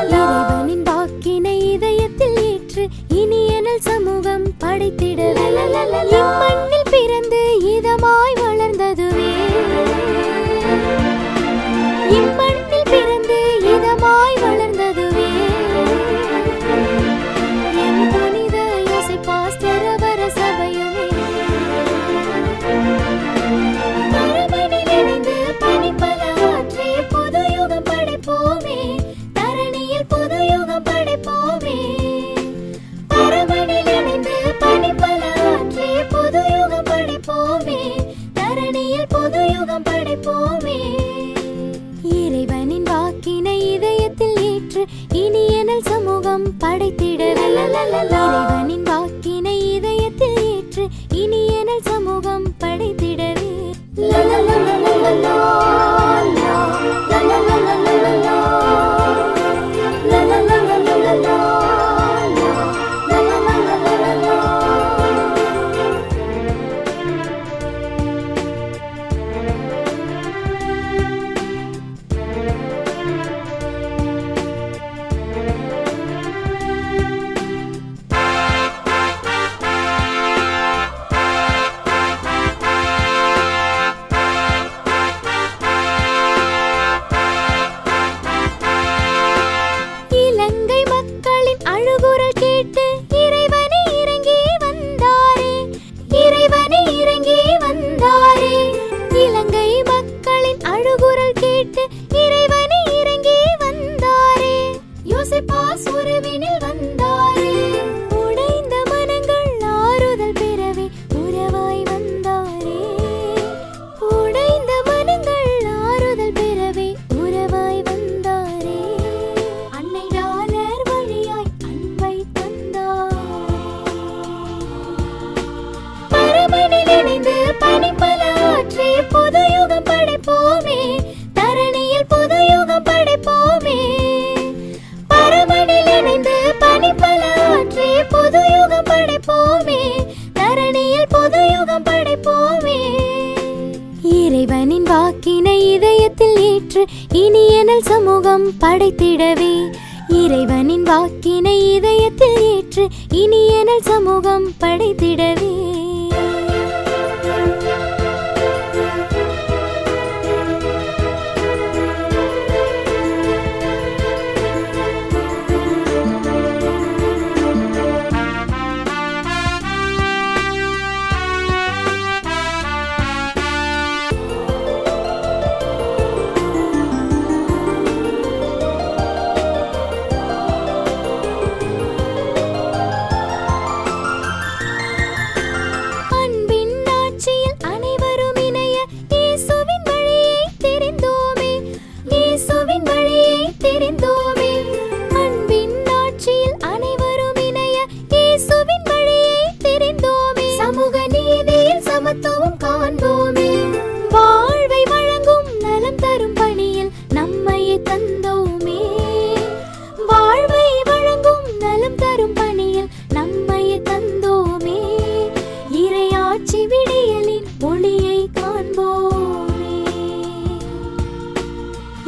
இறைவனின் வாக்கினை இதயத்தில் ஏற்று இனியனல் சமூகம் படைத்திடவே இம்மண்ணில் பிறந்து இதமாய் வளர்ந்ததுவே இம்மண்ணில் பிறந்து இதமாய் வளர்ந்ததுவே என் புனித யோசேப்பாஸ் தரவர சபையுமே பரமனில் இணைந்து பணிப்பல ஆற்றி புது யுகம் படைப்போமே தரணியில் புது யுகம் படைப்போமே பரமனில் இணைந்து பணிப்பல ஆற்றி புது யுகம் படைப்போமே தரணியில் புது யுகம் படைப்போமே இறைவனின் வாக்கினை இதயத்தில் ஏற்று இனியனல் சமூகம் படைத்திடவே இறைவனின் வாக்கினை இதயத்தில் ஏற்று இனியனல் சமூகம் படைத்திடவே இறைவனின் வாக்கினை இதயத்தில் ஏற்று இனியனல் சமூகம் படைத்திடவே இறைவனின் வாக்கினை இதயத்தில் ஏற்று இனியனல் சமூகம் படைத்திடவே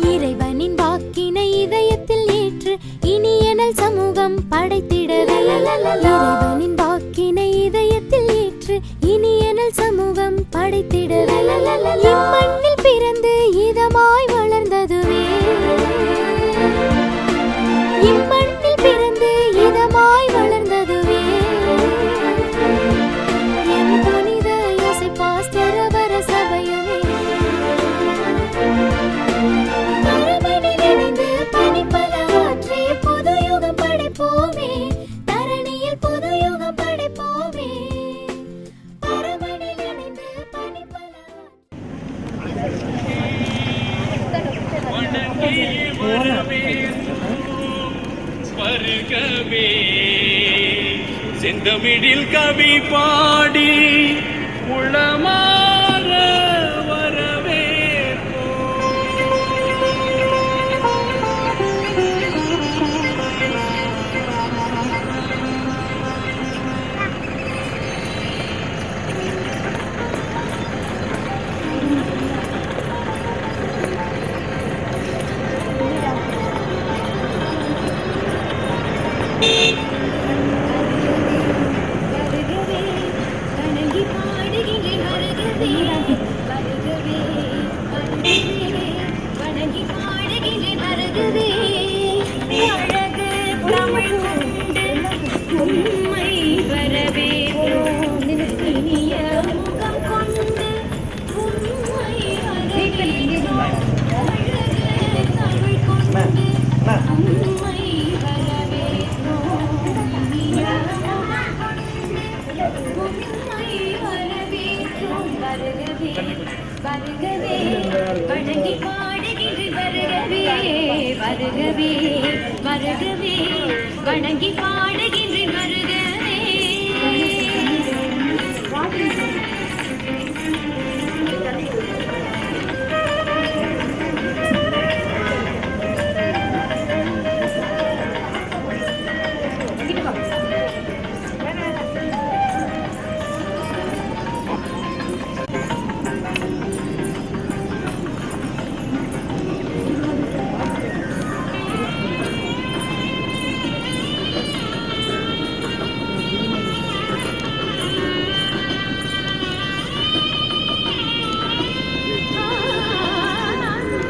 இறைவனின் வாக்கினை இதயத்தில் ஏற்று இனியனல் சமூகம் படைத்திடவே இறைவனின் வாக்கினை இதயத்தில் ஏற்று இனியனல் சமூகம் படைத்திடவே இம்மண்ணில் பிறந்து இதமாய் வளர்ந்ததுவே இம்மண்ணில் பிறந்து இதமாய் வளர்ந்ததுவே என் புனித யோசேப்பாஸ் தரவர சபையுமே வருகவே செந்தமிழில் கவி பாடி உளமாற வரவே வருகவே வருகவே வணங்கி பாடுகின்றேன் வருகவே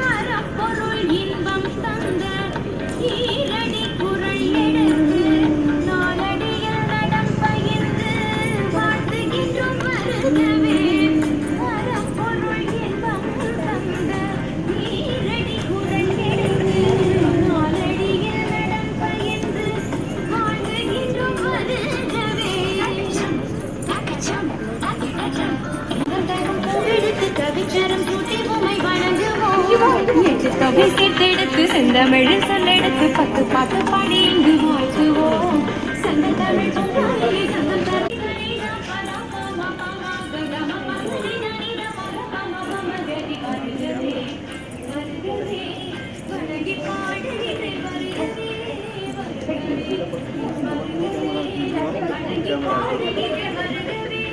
அறப்பொருள் இன்பம் தந்த ஈரடி குரல் எடுத்து நாளடியில் நடம் பகிர்ந்து வாழ்த்துகின்றோம் வருகவே அறப்பொருள் இன்பம் தந்த ஈரடி குரல் எடுத்து நாளடியில் நடம் பகிர்ந்து வாழ்த்துகின்றோம் வருகவே எடுத்து கவிச்சரம் சூட்டி உமை வணங்குவோம் எட்டு தொகை சேர்த்தெடுத்து செந்தமிழ் சொல்லெடுத்து பத்து பாட்டு பாடி இங்கு வாழ்த்துவோம் சங்க தமிழ் பொன்னாலே சங்கம் தரி வணங்கி பாடுகிறேன் வருகவே வணங்கி பாடுகிறேன் வருகவே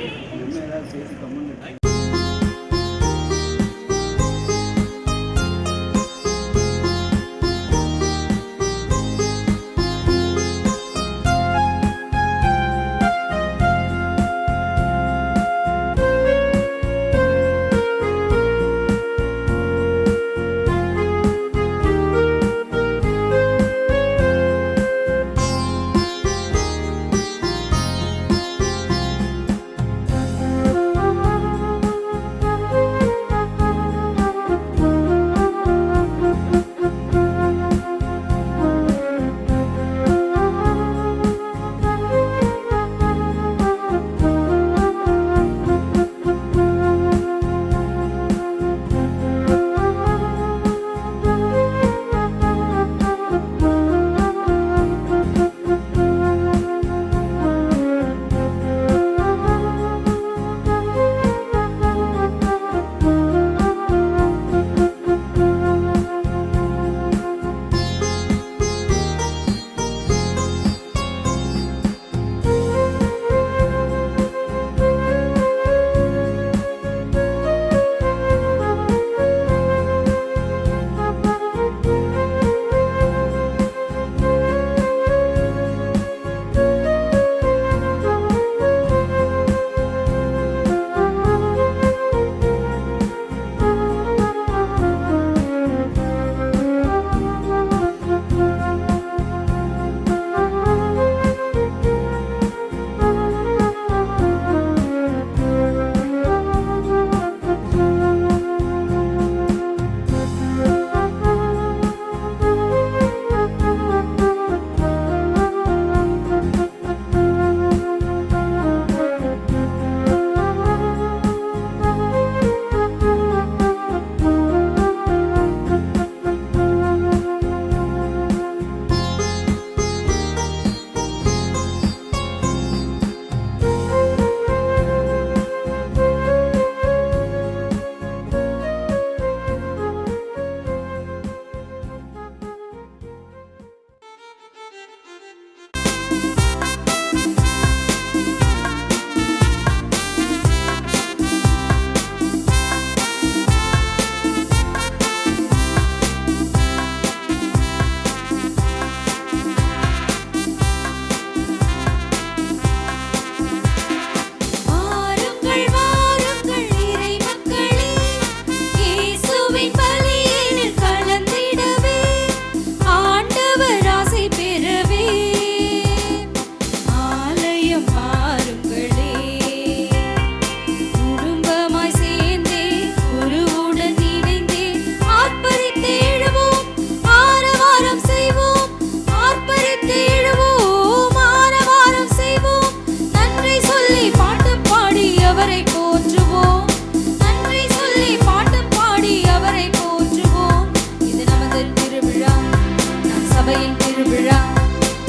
சபையின் திருவிழா,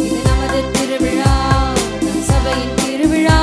இது நமது திருவிழா, நம் சபையின் திருவிழா.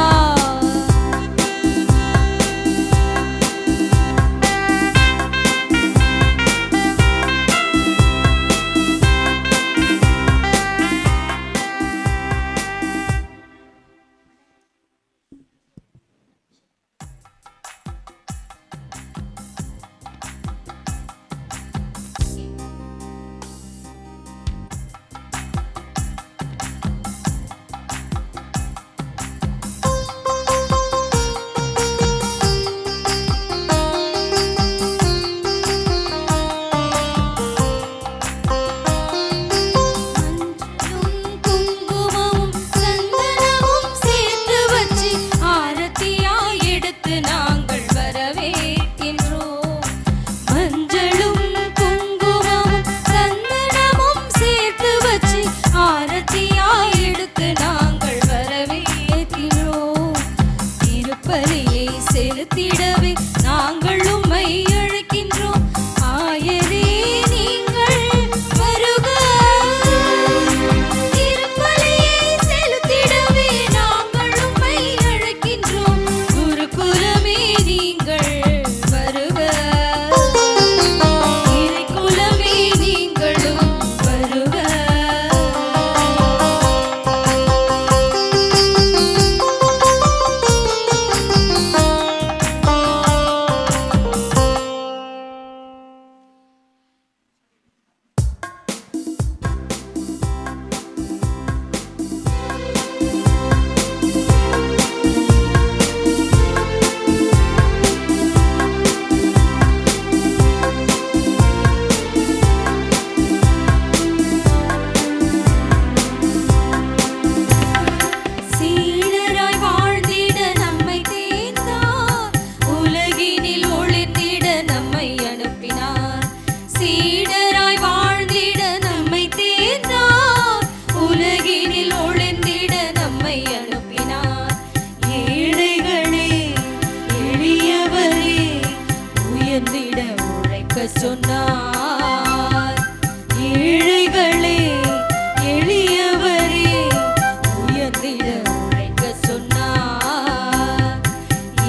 செலுத்திடவே நாங்கள் உம்மை அழைக்கின்றோம். ஆயரே நீங்கள் வருக. திருப்பலியை செலுத்திடவே நாங்கள் உம்மை அழைக்கின்றோம். குருகுலமே நீங்கள் வருக. இறைக்குலமே நீங்களும் வருக. சொன்னார் ஏழைகளே எளியவரே உயர்ந்திட உழைக்க சொன்னார்.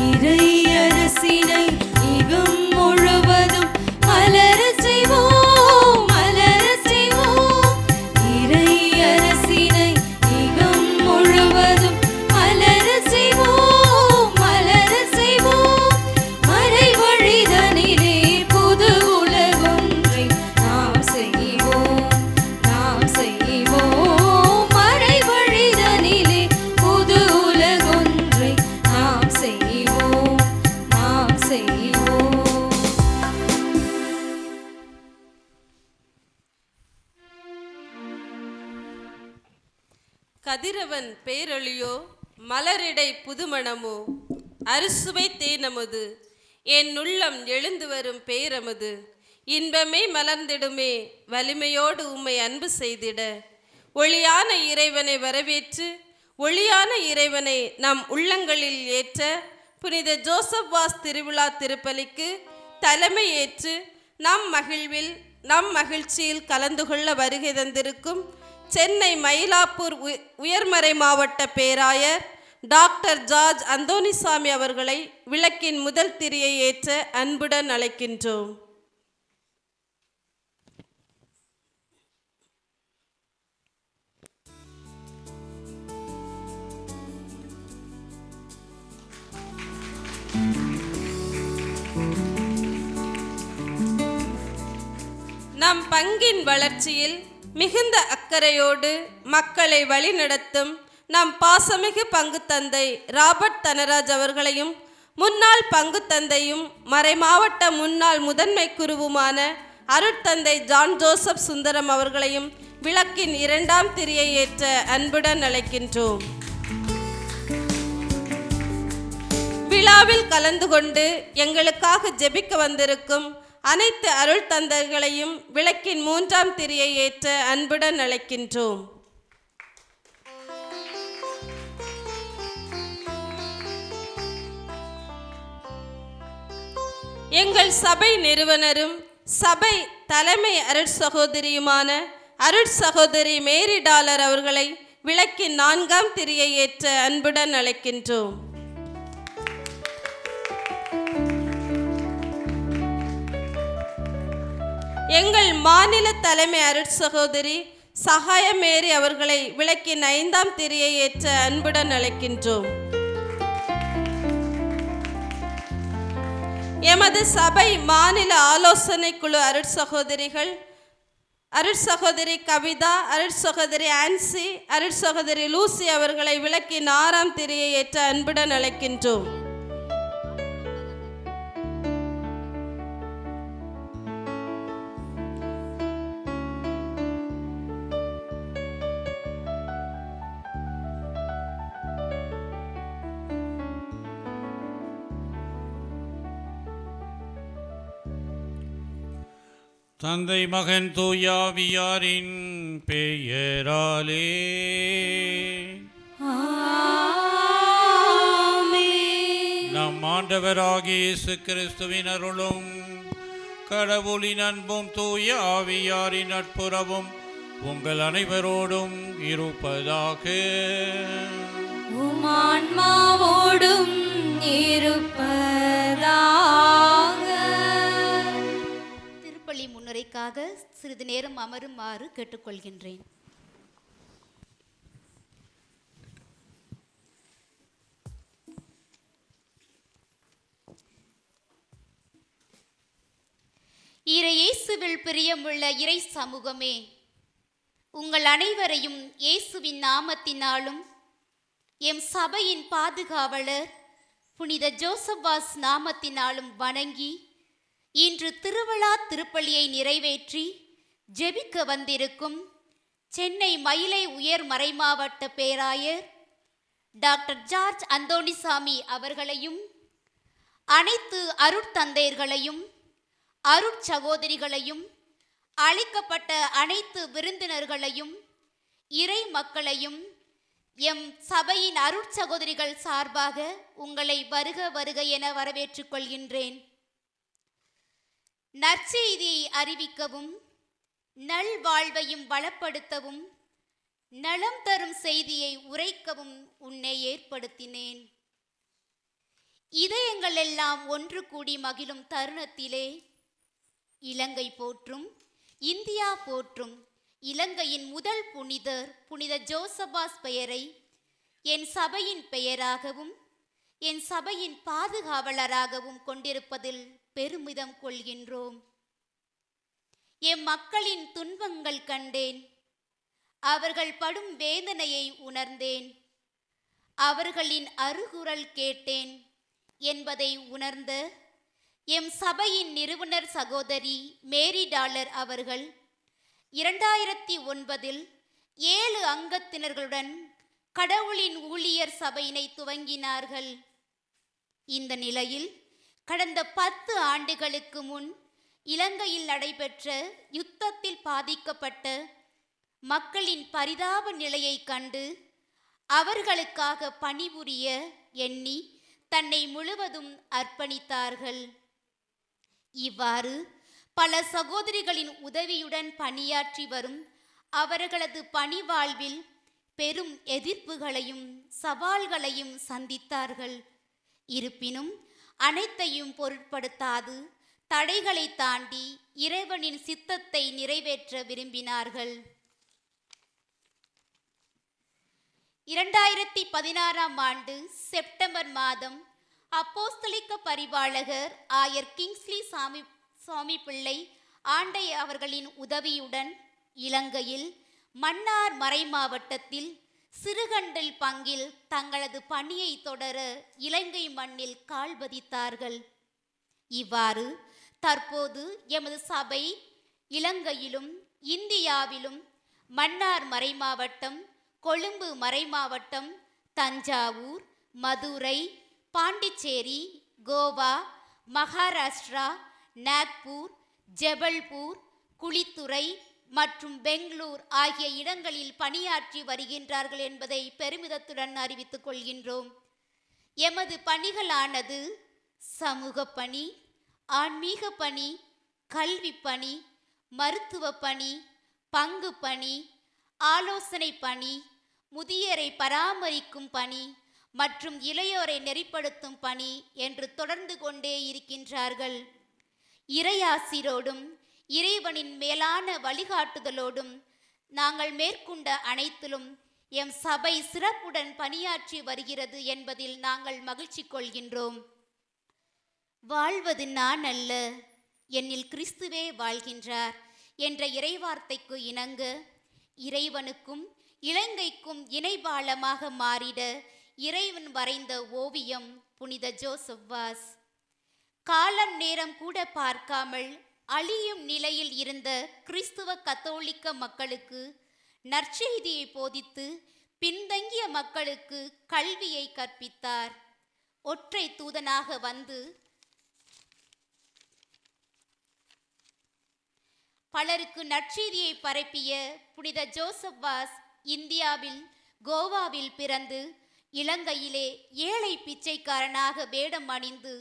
இறை அரசினை இகம் முழுவதும் மலர செய்வோம், மலர செய்வோம். இறை அரசினை இகம் முழுவதும் மலர செய்வோம், மலர செய்வோம். மறை வழிதனிலே கதிரவன் பேரொளியோ மலரிடை புதுமணமோ அறுசுவை தேனமுது என் உள்ளம் எழுந்து வரும் பேரமுது இன்பமே மலர்ந்திடுமே வலிமையோடு உம்மை அன்பு செய்திட ஒளியான இறைவனை வரவேற்று ஒளியான இறைவனை நம் உள்ளங்களில் ஏற்ற புனித ஜோசப் வாஸ் திருவிழா திருப்பலிக்கு தலைமை ஏற்று நம் மகிழ்வில் நம் மகிழ்ச்சியில் கலந்து கொள்ள வருகை தந்திருக்கும் சென்னை மயிலாப்பூர் உயர்மறை மாவட்ட பேராயர் டாக்டர் ஜார்ஜ் அந்தோனிசாமி அவர்களை விளக்கின் முதல் திரியை ஏற்ற அன்புடன் அழைக்கின்றோம். நம் பங்கின் வளர்ச்சியில் மிகுந்த அக்கறையோடு மக்களை வழிநடத்தும் நம் பாசமிகு பங்கு தந்தை ராபர்ட் தனராஜ் அவர்களையும் முன்னாள் பங்கு தந்தையும் மறைமாவட்ட முன்னாள் முதன்மை குருவுமான அருட்தந்தை ஜான் ஜோசப் சுந்தரம் அவர்களையும் விளக்கின் இரண்டாம் திரியை ஏற்ற அன்புடன் அழைக்கின்றோம். விழாவில் கலந்து கொண்டு எங்களுக்காக ஜெபிக்க வந்திருக்கும் அனைத்து அருள் தந்தைகளையும் விளக்கின் மூன்றாம் திரியை ஏற்ற அன்புடன் அழைக்கின்றோம். எங்கள் சபை நிறுவனரும் சபை தலைமை அருட் சகோதரியுமான அருட் சகோதரி மேரி டாலர் அவர்களை விளக்கின் 4ஆம் திரியை ஏற்ற அன்புடன் அழைக்கின்றோம். எங்கள் மாநில தலைமை அருட் சகோதரி சகாய மேரி அவர்களை விளக்கின் 5ஆம் திரியை ஏற்ற அன்புடன் அழைக்கின்றோம். எமது சபை மாநில ஆலோசனை குழு அருட் சகோதரிகள் அருட் சகோதரி கவிதா, அருட் சகோதரி ஆன்சி, அருட் சகோதரி லூசி அவர்களை விளக்கின் 6ஆம் திரியை ஏற்ற அன்புடன் அழைக்கின்றோம். தந்தை மகன் தூயாவியாரின் பெயராலே நம் ஆண்டவராகிய இயேசு கிறிஸ்துவின் அருளும் கடவுளின் அன்பும் தூய ஆவியாரின் நட்புறவும் உங்கள் அனைவரோடும் இருப்பதாக. உம் ஆன்மாவோடும் இருப்பதாக. திருப்பலி முன்னுரைக்காக சிறிது நேரம் அமருமாறு கேட்டுக்கொள்கின்றேன். இயேசுவில் பிரியமுள்ள இறை சமூகமே, உங்கள் அனைவரையும் இயேசுவின் நாமத்தினாலும் எம் சபையின் பாதுகாவலர் புனித ஜோசப்பாஸ் நாமத்தினாலும் வணங்கி இன்று திருவிழா திருப்பலியை நிறைவேற்றி ஜெபிக்க வந்திருக்கும் சென்னை மயிலை உயர் மறைமாவட்ட பேராயர் டாக்டர் ஜார்ஜ் அந்தோணிசாமி அவர்களையும் அனைத்து அருட்தந்தையர்களையும் அருட்சகோதரிகளையும் அழைக்கப்பட்ட அனைத்து விருந்தினர்களையும் இறை மக்களையும் எம் சபையின் அருட்சகோதரிகள் சார்பாக உங்களை வருக வருக என வரவேற்றுக் கொள்கின்றேன். நற்செய்தியை அறிவிக்கவும் நல்வாழ்வையும் வளப்படுத்தவும் நலம் தரும் செய்தியை உரைக்கவும் உன்னை ஏற்படுத்தினேன். இதயங்கள் எல்லாம் ஒன்று கூடி மகிழும் தருணத்திலே இலங்கை போற்றும், இந்தியா போற்றும் இலங்கையின் முதல் புனிதர் புனித ஜோசப்பாஸ் பெயரை என் சபையின் பெயராகவும் என் சபையின் பாதுகாவலராகவும் கொண்டிருப்பதில் பெருமிதம் கொள்கின்றோம். எம் மக்களின் துன்பங்கள் கண்டேன், அவர்கள் படும் வேதனையை உணர்ந்தேன், அவர்களின் அருகுரல் கேட்டேன் என்பதை உணர்ந்த எம் சபையின் நிறுவனர் சகோதரி மேரி டாலர் அவர்கள் 2009 7 அங்கத்தினர்களுடன் கடவுளின் ஊழியர் சபையினை துவங்கினார்கள். இந்த நிலையில் கடந்த 10 ஆண்டுகளுக்கு முன் இலங்கையில் நடைபெற்ற யுத்தத்தில் பாதிக்கப்பட்ட மக்களின் பரிதாப நிலையை கண்டு அவர்களுக்காக பணிபுரிய எண்ணி தன்னை முழுவதும் அர்ப்பணித்தார்கள். இவ்வாறு பல சகோதரிகளின் உதவியுடன் பணியாற்றி வரும் அவர்களது பணி வாழ்வில் பெரும் எதிர்ப்புகளையும் சவால்களையும் சந்தித்தார்கள். இருப்பினும் அனைத்தையும் பொருட்படுத்தாது தடைகளை தாண்டி இறைவனின் சித்தத்தை நிறைவேற்ற விரும்பினார்கள். 2016ஆம் ஆண்டு செப்டம்பர் மாதம் அப்போஸ்தலிக்க பரிபாலகர் ஆயர் கிங்ஸ்லி சாமி பிள்ளை ஆண்டை அவர்களின் உதவியுடன் இலங்கையில் மன்னார் மறைமாவட்டத்தில் சிறுகண்டல் பங்கில் தங்களது பணியை தொடர இலங்கை மண்ணில் கால் பதித்தார்கள். இவ்வாறு தற்போது எமது சபை இலங்கையிலும் இந்தியாவிலும் மன்னார் மறைமாவட்டம், கொழும்பு மறைமாவட்டம், தஞ்சாவூர், மதுரை, பாண்டிச்சேரி, கோவா, மகாராஷ்டிரா, நாக்பூர், ஜபல்பூர், குளித்துறை மற்றும் பெங்களூர் ஆகிய இடங்களில் பணியாற்றி வருகின்றார்கள் என்பதை பெருமிதத்துடன் அறிவித்துக் கொள்கின்றோம். எமது பணிகளானது சமூக பணி, ஆன்மீக பணி, கல்வி பணி, மருத்துவ பணி, பங்கு பணி, ஆலோசனை பணி, முதியரை பராமரிக்கும் பணி மற்றும் இளையோரை நெறிப்படுத்தும் பணி என்று தொடர்ந்து கொண்டே இருக்கின்றார்கள். இறையாசிரோடும் இறைவனின் மேலான வழிகாட்டுதலோடும் நாங்கள் மேற்கொண்ட அனைத்திலும் எம் சபை சிறப்புடன் பணியாற்றி வருகிறது என்பதில் நாங்கள் மகிழ்ச்சி கொள்கின்றோம். வாழ்வது நான் அல்ல, என்னில் கிறிஸ்துவே வாழ்கின்றார் என்ற இறைவார்த்தைக்கு இணங்க இறைவனுக்கும் இலங்கைக்கும் இணைபாலமாக மாறிட இறைவன் வரைந்த ஓவியம் புனித ஜோசப் வாஸ். காலம் நேரம் கூட பார்க்காமல் அழியும் நிலையில் இருந்த கிறிஸ்துவ கத்தோலிக்க மக்களுக்கு நற்செய்தியை போதித்து பின்தங்கிய மக்களுக்கு கல்வியை கற்பித்தார். ஒற்றை தூதனாக வந்து பலருக்கு நற்செய்தியை பரப்பிய புனித ஜோசப் வாஸ் இந்தியாவில் கோவாவில் பிறந்து இலங்கையிலே ஏழை பிச்சைக்காரனாக வேடம் அணிந்து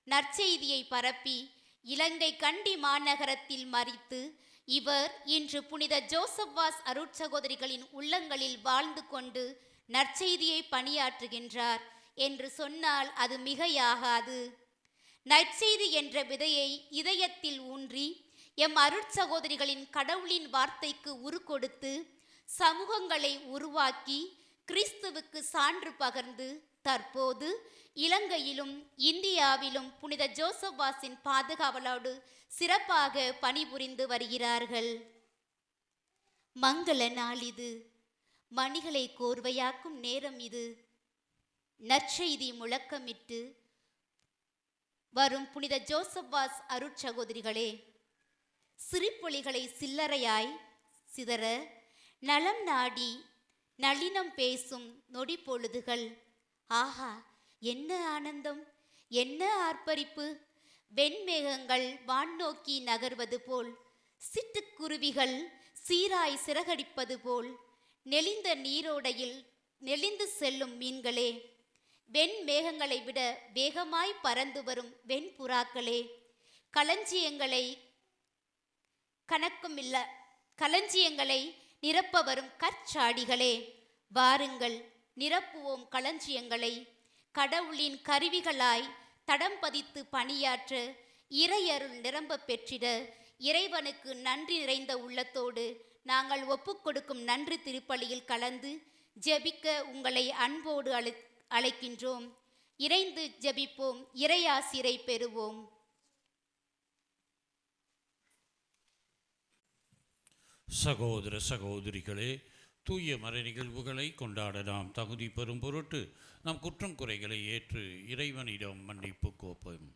நற்செய்தியை பரப்பி இலங்கை கண்டி மாநகரத்தில் மரித்து இவர் இன்று புனித ஜோசப் வாஸ் அருட்சகோதரிகளின் உள்ளங்களில் வாழ்ந்து கொண்டு நற்செய்தியை பணியாற்றுகின்றார் என்று சொன்னால் அது மிகையாகாது. நற்செய்தி என்ற விதையை இதயத்தில் ஊன்றி எம் அருட்சகோதரிகளின் கடவுளின் வார்த்தைக்கு உரு கொடுத்து சமூகங்களை உருவாக்கி கிறிஸ்துவுக்கு சான்று பகர்ந்து தற்போது இலங்கையிலும் இந்தியாவிலும் புனித ஜோசப் வாஸின் பாதுகாவலோடு சிறப்பாக பணிபுரிந்து வருகிறார்கள். மங்கள நாள் இது, மணிகளை கோர்வையாக்கும் நேரம் இது. நற்செய்தி முழக்கமிட்டு வரும் புனித ஜோசப் வாஸ் அருட்சகோதரிகளே, சிரிப்பொலிகளை சில்லறையாய் சிதற நலம் நாடி நளினம் பேசும் நொடி பொழுதுகள். ஆஹா, என்ன ஆனந்தம், என்ன ஆர்ப்பரிப்பு! வெண்மேகங்கள் வான்நோக்கி நகர்வது போல், சிட்டுக்குருவிகள் சீராய் சிறகடிப்பது போல், நெளிந்த நீரோடையில் நெளிந்து செல்லும் மீன்களே, வெண்மேகங்களை விட வேகமாய் பறந்து வரும் வெண்புறாக்களே, களஞ்சியங்களை நிரப்ப வரும் கற்சாடிகளே, வாருங்கள் நிரப்புவோம் களஞ்சியங்களை. கடவுளின் கருவிகளாய் தடம் பதித்து பணியாற்ற இறையருள் நிரம்ப பெற்றிட இறைவனுக்கு நன்றி நிறைந்த உள்ளத்தோடு நாங்கள் ஒப்புக்கொடுக்கும் நன்றி திருப்பலியில் கலந்து ஜெபிக்க உங்களை அன்போடு அழைக்கின்றோம். இறைந்து ஜெபிப்போம், இறையாசிரை பெறுவோம். சகோதர சகோதரிகளே, தூய மறை நிகழ்வுகளை கொண்டாட நாம் தகுதி பெறும் பொருட்டு நம் குற்றம் குறைகளை ஏற்று இறைவனிடம் மன்னிப்பு கோப்போம்.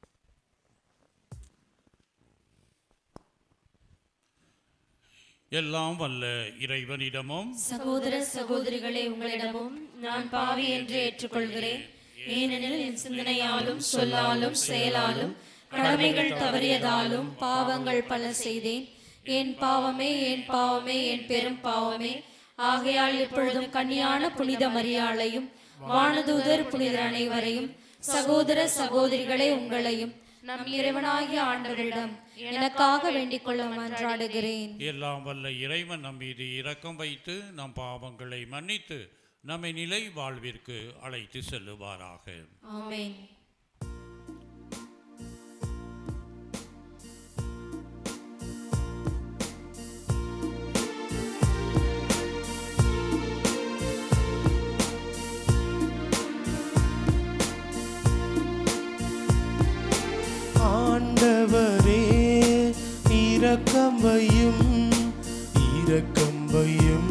எல்லாம் வல்ல இறைவனிடமும் சகோதர சகோதரிகளே உங்களிடமும் நான் பாவி என்று ஏற்றுக்கொள்கிறேன். ஏனெனில் என் சிந்தனையாலும் சொல்லாலும் செயலாலும் கடமைகள் தவறியதாலும் பாவங்கள் பல செய்தேன். என் பாவமே, என் பாவமே, என் பெரும் பாவமே. ஆகையால் இப்பொழுதும் கன்னியான புனித மரியாளையும் வானதூதர் புனிதர் அனைவரையும் சகோதர சகோதரிகளே உங்களையும் நம் இறைவனாகிய ஆண்டவரிடம் எனக்காக வேண்டிக் கொள்ள மன்றாடுகிறேன். எல்லாம் வல்ல இறைவன் நம் மீது இரக்கம் வைத்து நம் பாவங்களை மன்னித்து நம்மை நிலை வாழ்விற்கு அழைத்து செல்லுவாராக. ஆமென். ஆண்டவரே இரக்கம் வையும், இரக்கம் வையும்.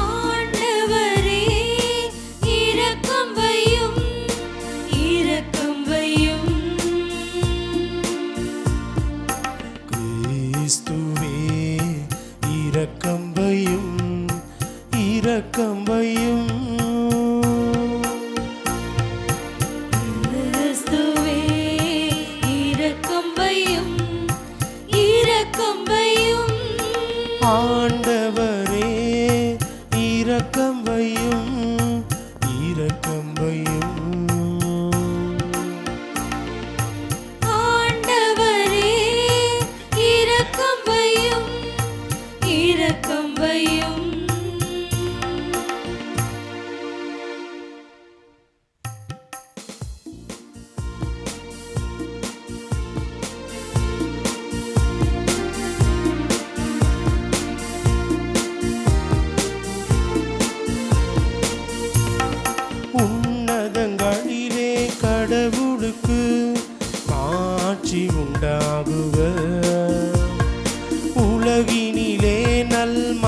ஆண்டவரே இரக்கம் வையும், இரக்கம் வையும். கிறிஸ்துவே இரக்கம் வையும், இரக்கம் வையும். ஆண்டவரே இரக்கம் வையும், இரக்கம் வையும். ஆண்டவரே இரக்கம்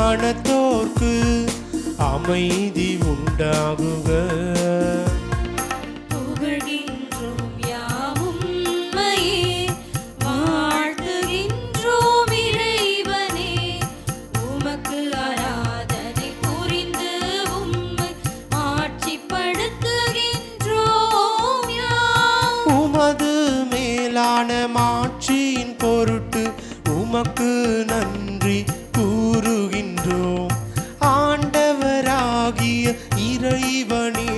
மனத்தோர்க்கு அமைதி உண்டாகுக. புகழ்கின்றோம் யாவும் உம்மையே, வாழ்த்துகின்றோம் இறைவனே. உமக்கு ஆராதனை புரிந்து உம்மை ஆட்சிப்படுத்துகின்றோம் யாம். உமது மேலான மாட்சியின் பொருட்டு உமக்கு நன்றி கூறுகின்றோம். ஆண்டவராகிய இறைவனே,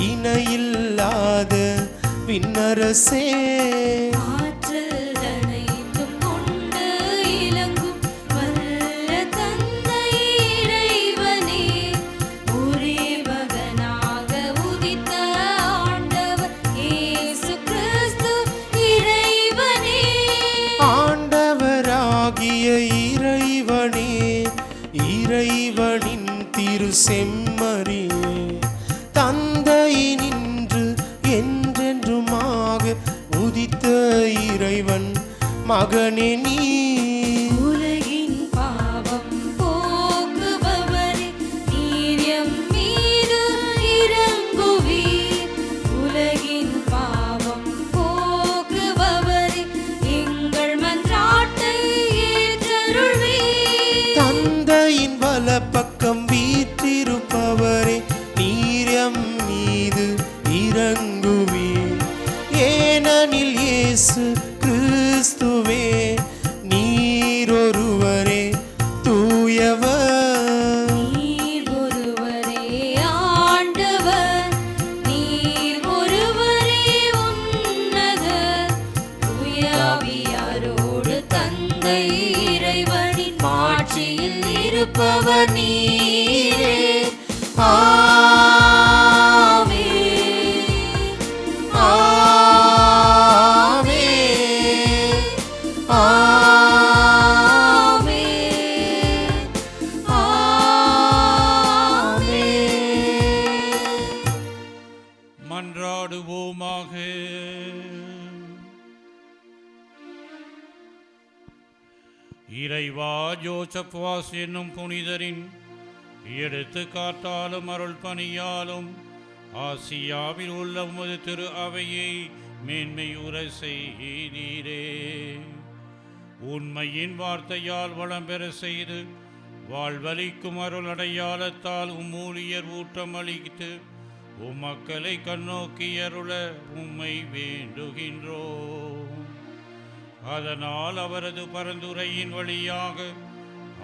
இணையில்லாத விண்ணரசே, ஆற்றல் அனைத்தும் கொண்டு இலங்கும் வல்ல தந்தை இறைவனே, ஒரே மகனாக உதித்த ஆண்டவர் இயேசு கிறிஸ்து இறைவனே. ஆண்டவராகிய இறைவனே, இறைவனின் திரு செம்மறியே, தந்தையினின்று என்றென்றுமாக உதித்த இறைவன் மகனே நீ. உலகின் பாவம் போக்குபவரே, நீர் எம் மீது இரங்குவீர். உலகின் பாவம் போக்குபவரே, எங்கள் மன்றாட்டை ஏற்றருள்வீர். தந்தையின் வலப்பக்கம் வீற்றிருப்பவரே, நீரம் மீது இறங்குவீர். ஏனெனில் இயேசு கிறிஸ்துவே, நீரொருவரே தூயவர். நீர் ஒருவரே ஆண்டவர், நீர் ஒருவரே உன்னதர். தூய ஆவியாரோடு தந்தை இறைவனின் மாட்சியில் இருப்பவர் நீரே. ஆமென். ஆமென். ஆமென். ஆமென். மன்றாடுவோமாக. இறைவா, ஜோசப் வாஸ் என்னும் புனிதரின் எடுத்துக்காட்டாலும் அருள் பணியாலும் ஆசியாவில் உள்ள உமது திரு அவையை மேன்மையுற செய்தீரே. உண்மையின் வார்த்தையால் வளம் பெற செய்து வாழ்வளிக்கும் அருள் அடையாளத்தால் ஊழியர் ஊட்டம் அளித்து மக்களை கண்ணோக்கி அருள உம்மை வேண்டுகின்றோம். அதனால் அவரது பரந்துரையின் வழியாக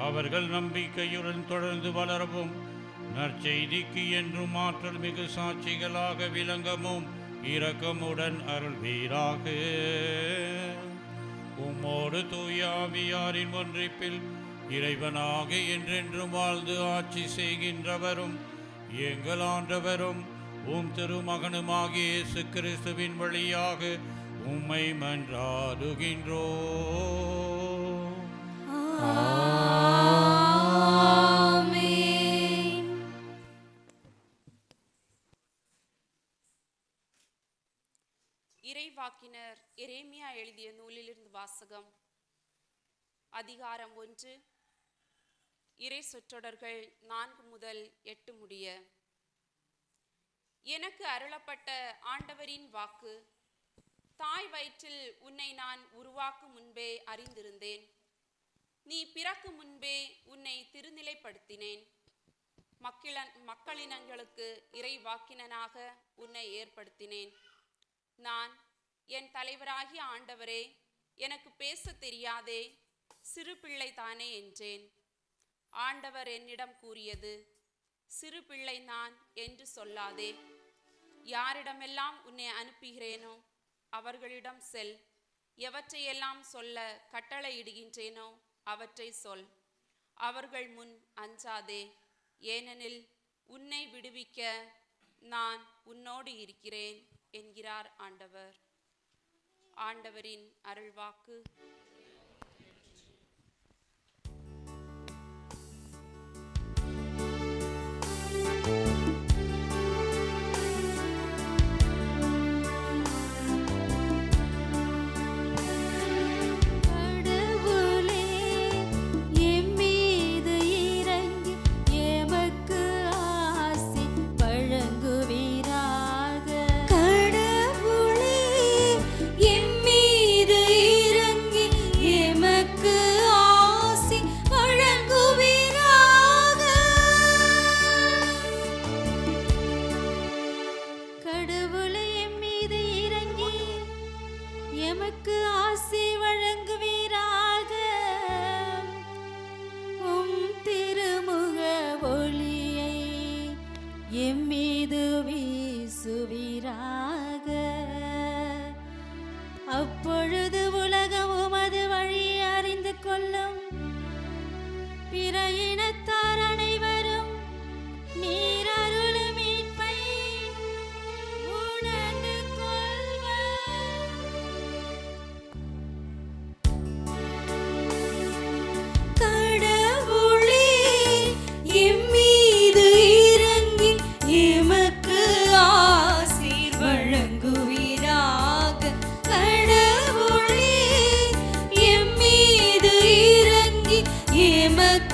அவர்கள் நம்பிக்கையுடன் தொடர்ந்து வளரவும் நற்செய்திக்கு என்றும் ஆற்றல் மிகு சாட்சிகளாக விளங்கவும் இரக்கமுடன் அருள்வீராக. உம்மோடு தூய ஆவியாரின் ஒன்றிப்பில் இறைவனாக என்றென்றும் வாழ்ந்து ஆட்சி செய்கின்றவரும் எங்கள் ஆண்டவரும் உம் திருமகனுமாகிய இயேசு கிறிஸ்துவின் வழியாக உம்மை மன்றாடுகின்றோம். ஆமென். இறைவாக்கினர் எரேமியா எழுதிய நூலிலிருந்து வாசகம். அதிகாரம் 1, இறை சொற்றொடர்கள் 4 முதல் 8 முடிய. எனக்கு அருளப்பட்ட ஆண்டவரின் வாக்கு. தாய் வயிற்றில் உன்னை நான் உருவாக்கும் முன்பே அறிந்திருந்தேன். நீ பிறக்கும் முன்பே உன்னை திருநிலைப்படுத்தினேன். மக்களினங்களுக்கு இறைவாக்கினனாக உன்னை ஏற்படுத்தினேன். நான் என் தலைவராகிய ஆண்டவரே, எனக்கு பேச தெரியாதே, சிறு பிள்ளை தானே என்றேன். ஆண்டவர் என்னிடம் கூறியது, சிறு பிள்ளை நான் என்று சொல்லாதே. யாரிடமெல்லாம் உன்னை அனுப்புகிறேனோ அவர்களிடம் செல். எவற்றையெல்லாம் சொல்ல கட்டளையிடுகின்றேனோ அவற்றை சொல். அவர்கள் முன் அஞ்சாதே, ஏனெனில் உன்னை விடுவிக்க நான் உன்னோடு இருக்கிறேன் என்கிறார் ஆண்டவர். ஆண்டவரின் அருள்வாக்கு. கடவுளே, எம்மீது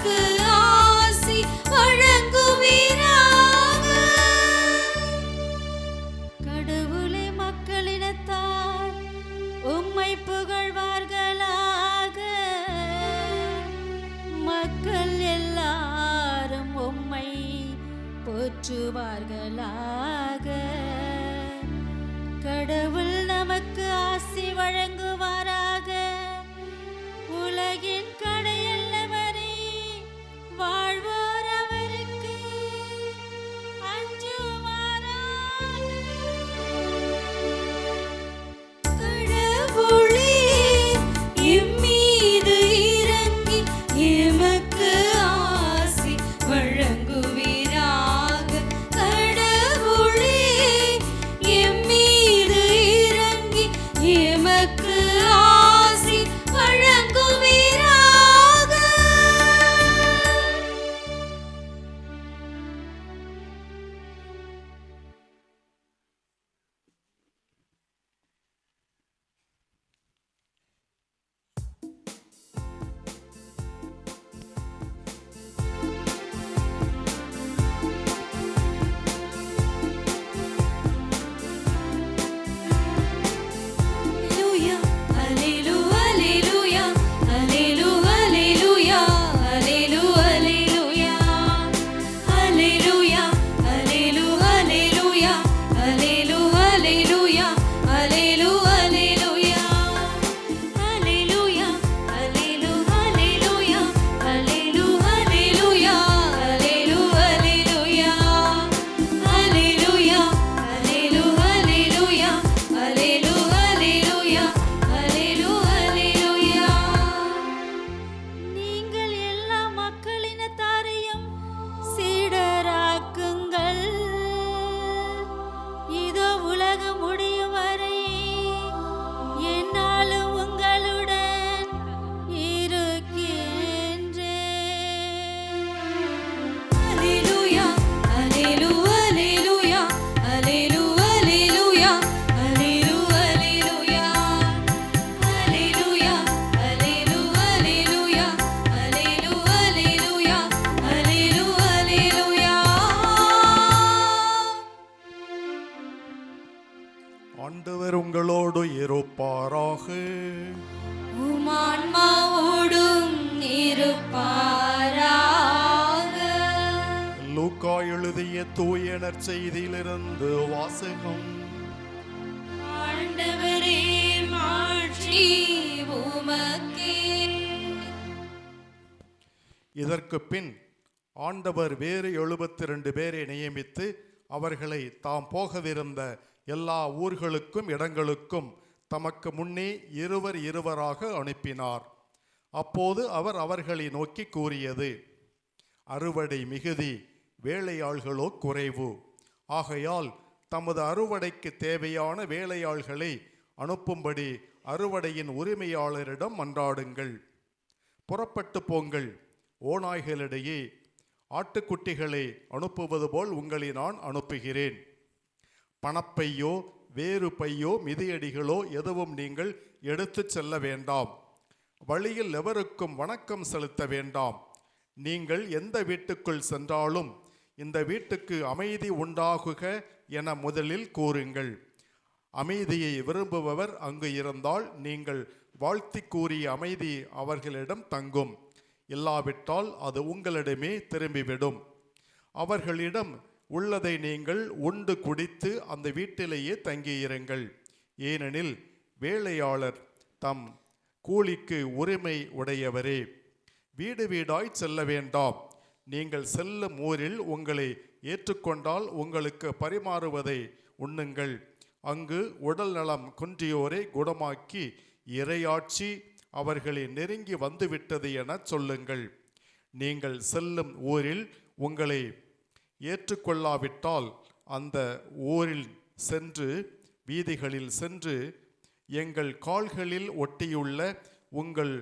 எமக்கு ஆசி வழங்குவீராக. கடவுளே, மக்களினத்தார் உம்மை புகழ்வார்களாக. மக்கள் எல்லாரும் உம்மை போற்றுவார்களாக. கடவுள் நமக்கு ஆசி வழங்குவாராக. உலகின் கடையல்லவரே, வாழ்வோர் அவருக்கு அஞ்சுவாராக. கடவுளே, எம்மீது இறங்கி எமக்கு ஆசி வழங்குவீராக. கடவுளே, எம்மீது இறங்கி எமக்கு ஆசி வழங்குவீராக. Alleluia, alleluia, alleluia, alleluia, alleluia, alleluia, alleluia, alleluia, alleluia, alleluia, alleluia, alleluia, alleluia, alleluia, alleluia, alleluia, alleluia, alleluia, alleluia, அல்லேலூயா. நீங்கள் எல்லா மக்களினத்தாரையும் சீடராக்குங்கள். இதோ உலகம் முடியும் வரை என்னாலும் உங்களுடன் இருக்கின்றேன். அல்லேலூயா, அல்லேலூயா, அல்லேலூயா, அல்லேலூயா, அல்லேலூயா, அல்லேலூயா, அல்லேலூயா, அல்லேலூயா, அல்லேலூயா, அல்லேலூயா. ஆண்டவர் உங்களோடு இருப்பாராக. உம் ஆன்மாவோடும் இருப்பாராக. லூக்கா எழுதிய தூய நற்செய்தியிலிருந்து வாசகம். ஆண்டவரே, மாட்சி உமக்கே. இதற்கு பின் ஆண்டவர் வேறு 72 பேரை நியமித்து அவர்களை தாம் போகவிருந்த எல்லா ஊர்களுக்கும் இடங்களுக்கும் தமக்கு முன்னே இருவராக அனுப்பினார். அப்போது அவர் அவர்களை நோக்கி கூறியது: அறுவடை மிகுதி, வேலையாள்களோ குறைவு. ஆகையால் தமது அறுவடைக்கு தேவையான வேலையாள்களை அனுப்பும்படி அறுவடையின் உரிமையாளரிடம் மன்றாடுங்கள். புறப்பட்டு போங்கள். ஓநாய்களிடையே ஆட்டுக்குட்டிகளை அனுப்புவது போல் உங்களை நான் அனுப்புகிறேன். பணப்பையோ வேறு பையோ மிதியடிகளோ எதுவும் நீங்கள் எடுத்துச் செல்ல வேண்டாம். வழியில் எவருக்கும் வணக்கம் செலுத்த வேண்டாம். நீங்கள் எந்த வீட்டுக்குள் சென்றாலும் இந்த வீட்டுக்கு அமைதி உண்டாகுக என முதலில் கூறுங்கள். அமைதியை விரும்புபவர் அங்கு இருந்தால் நீங்கள் வாழ்த்தி கூறிய அமைதி அவர்களிடம் தங்கும். இல்லாவிட்டால் அது உங்களிடமே திரும்பிவிடும். அவர்களிடம் உள்ளதை நீங்கள் உண்டு குடித்து அந்த வீட்டிலேயே தங்கியிருங்கள். ஏனெனில் வேலையாளர் தம் கூலிக்கு உரிமை உடையவரே. வீடு வீடாய் செல்ல வேண்டாம். நீங்கள் செல்லும் ஊரில் உங்களை ஏற்றுக்கொண்டால் உங்களுக்கு பரிமாறுவதை உண்ணுங்கள். அங்கு உடல் நலம் குன்றியோரை குணமாக்கி இறையாட்சி அவர்களை நெருங்கி வந்துவிட்டது என சொல்லுங்கள். நீங்கள் செல்லும் ஊரில் உங்களை ஏற்றுக்கொள்ளாவிட்டால் அந்த ஊரில் சென்று வீதிகளில் சென்று எங்கள் கால்களில் ஒட்டியுள்ள உங்கள்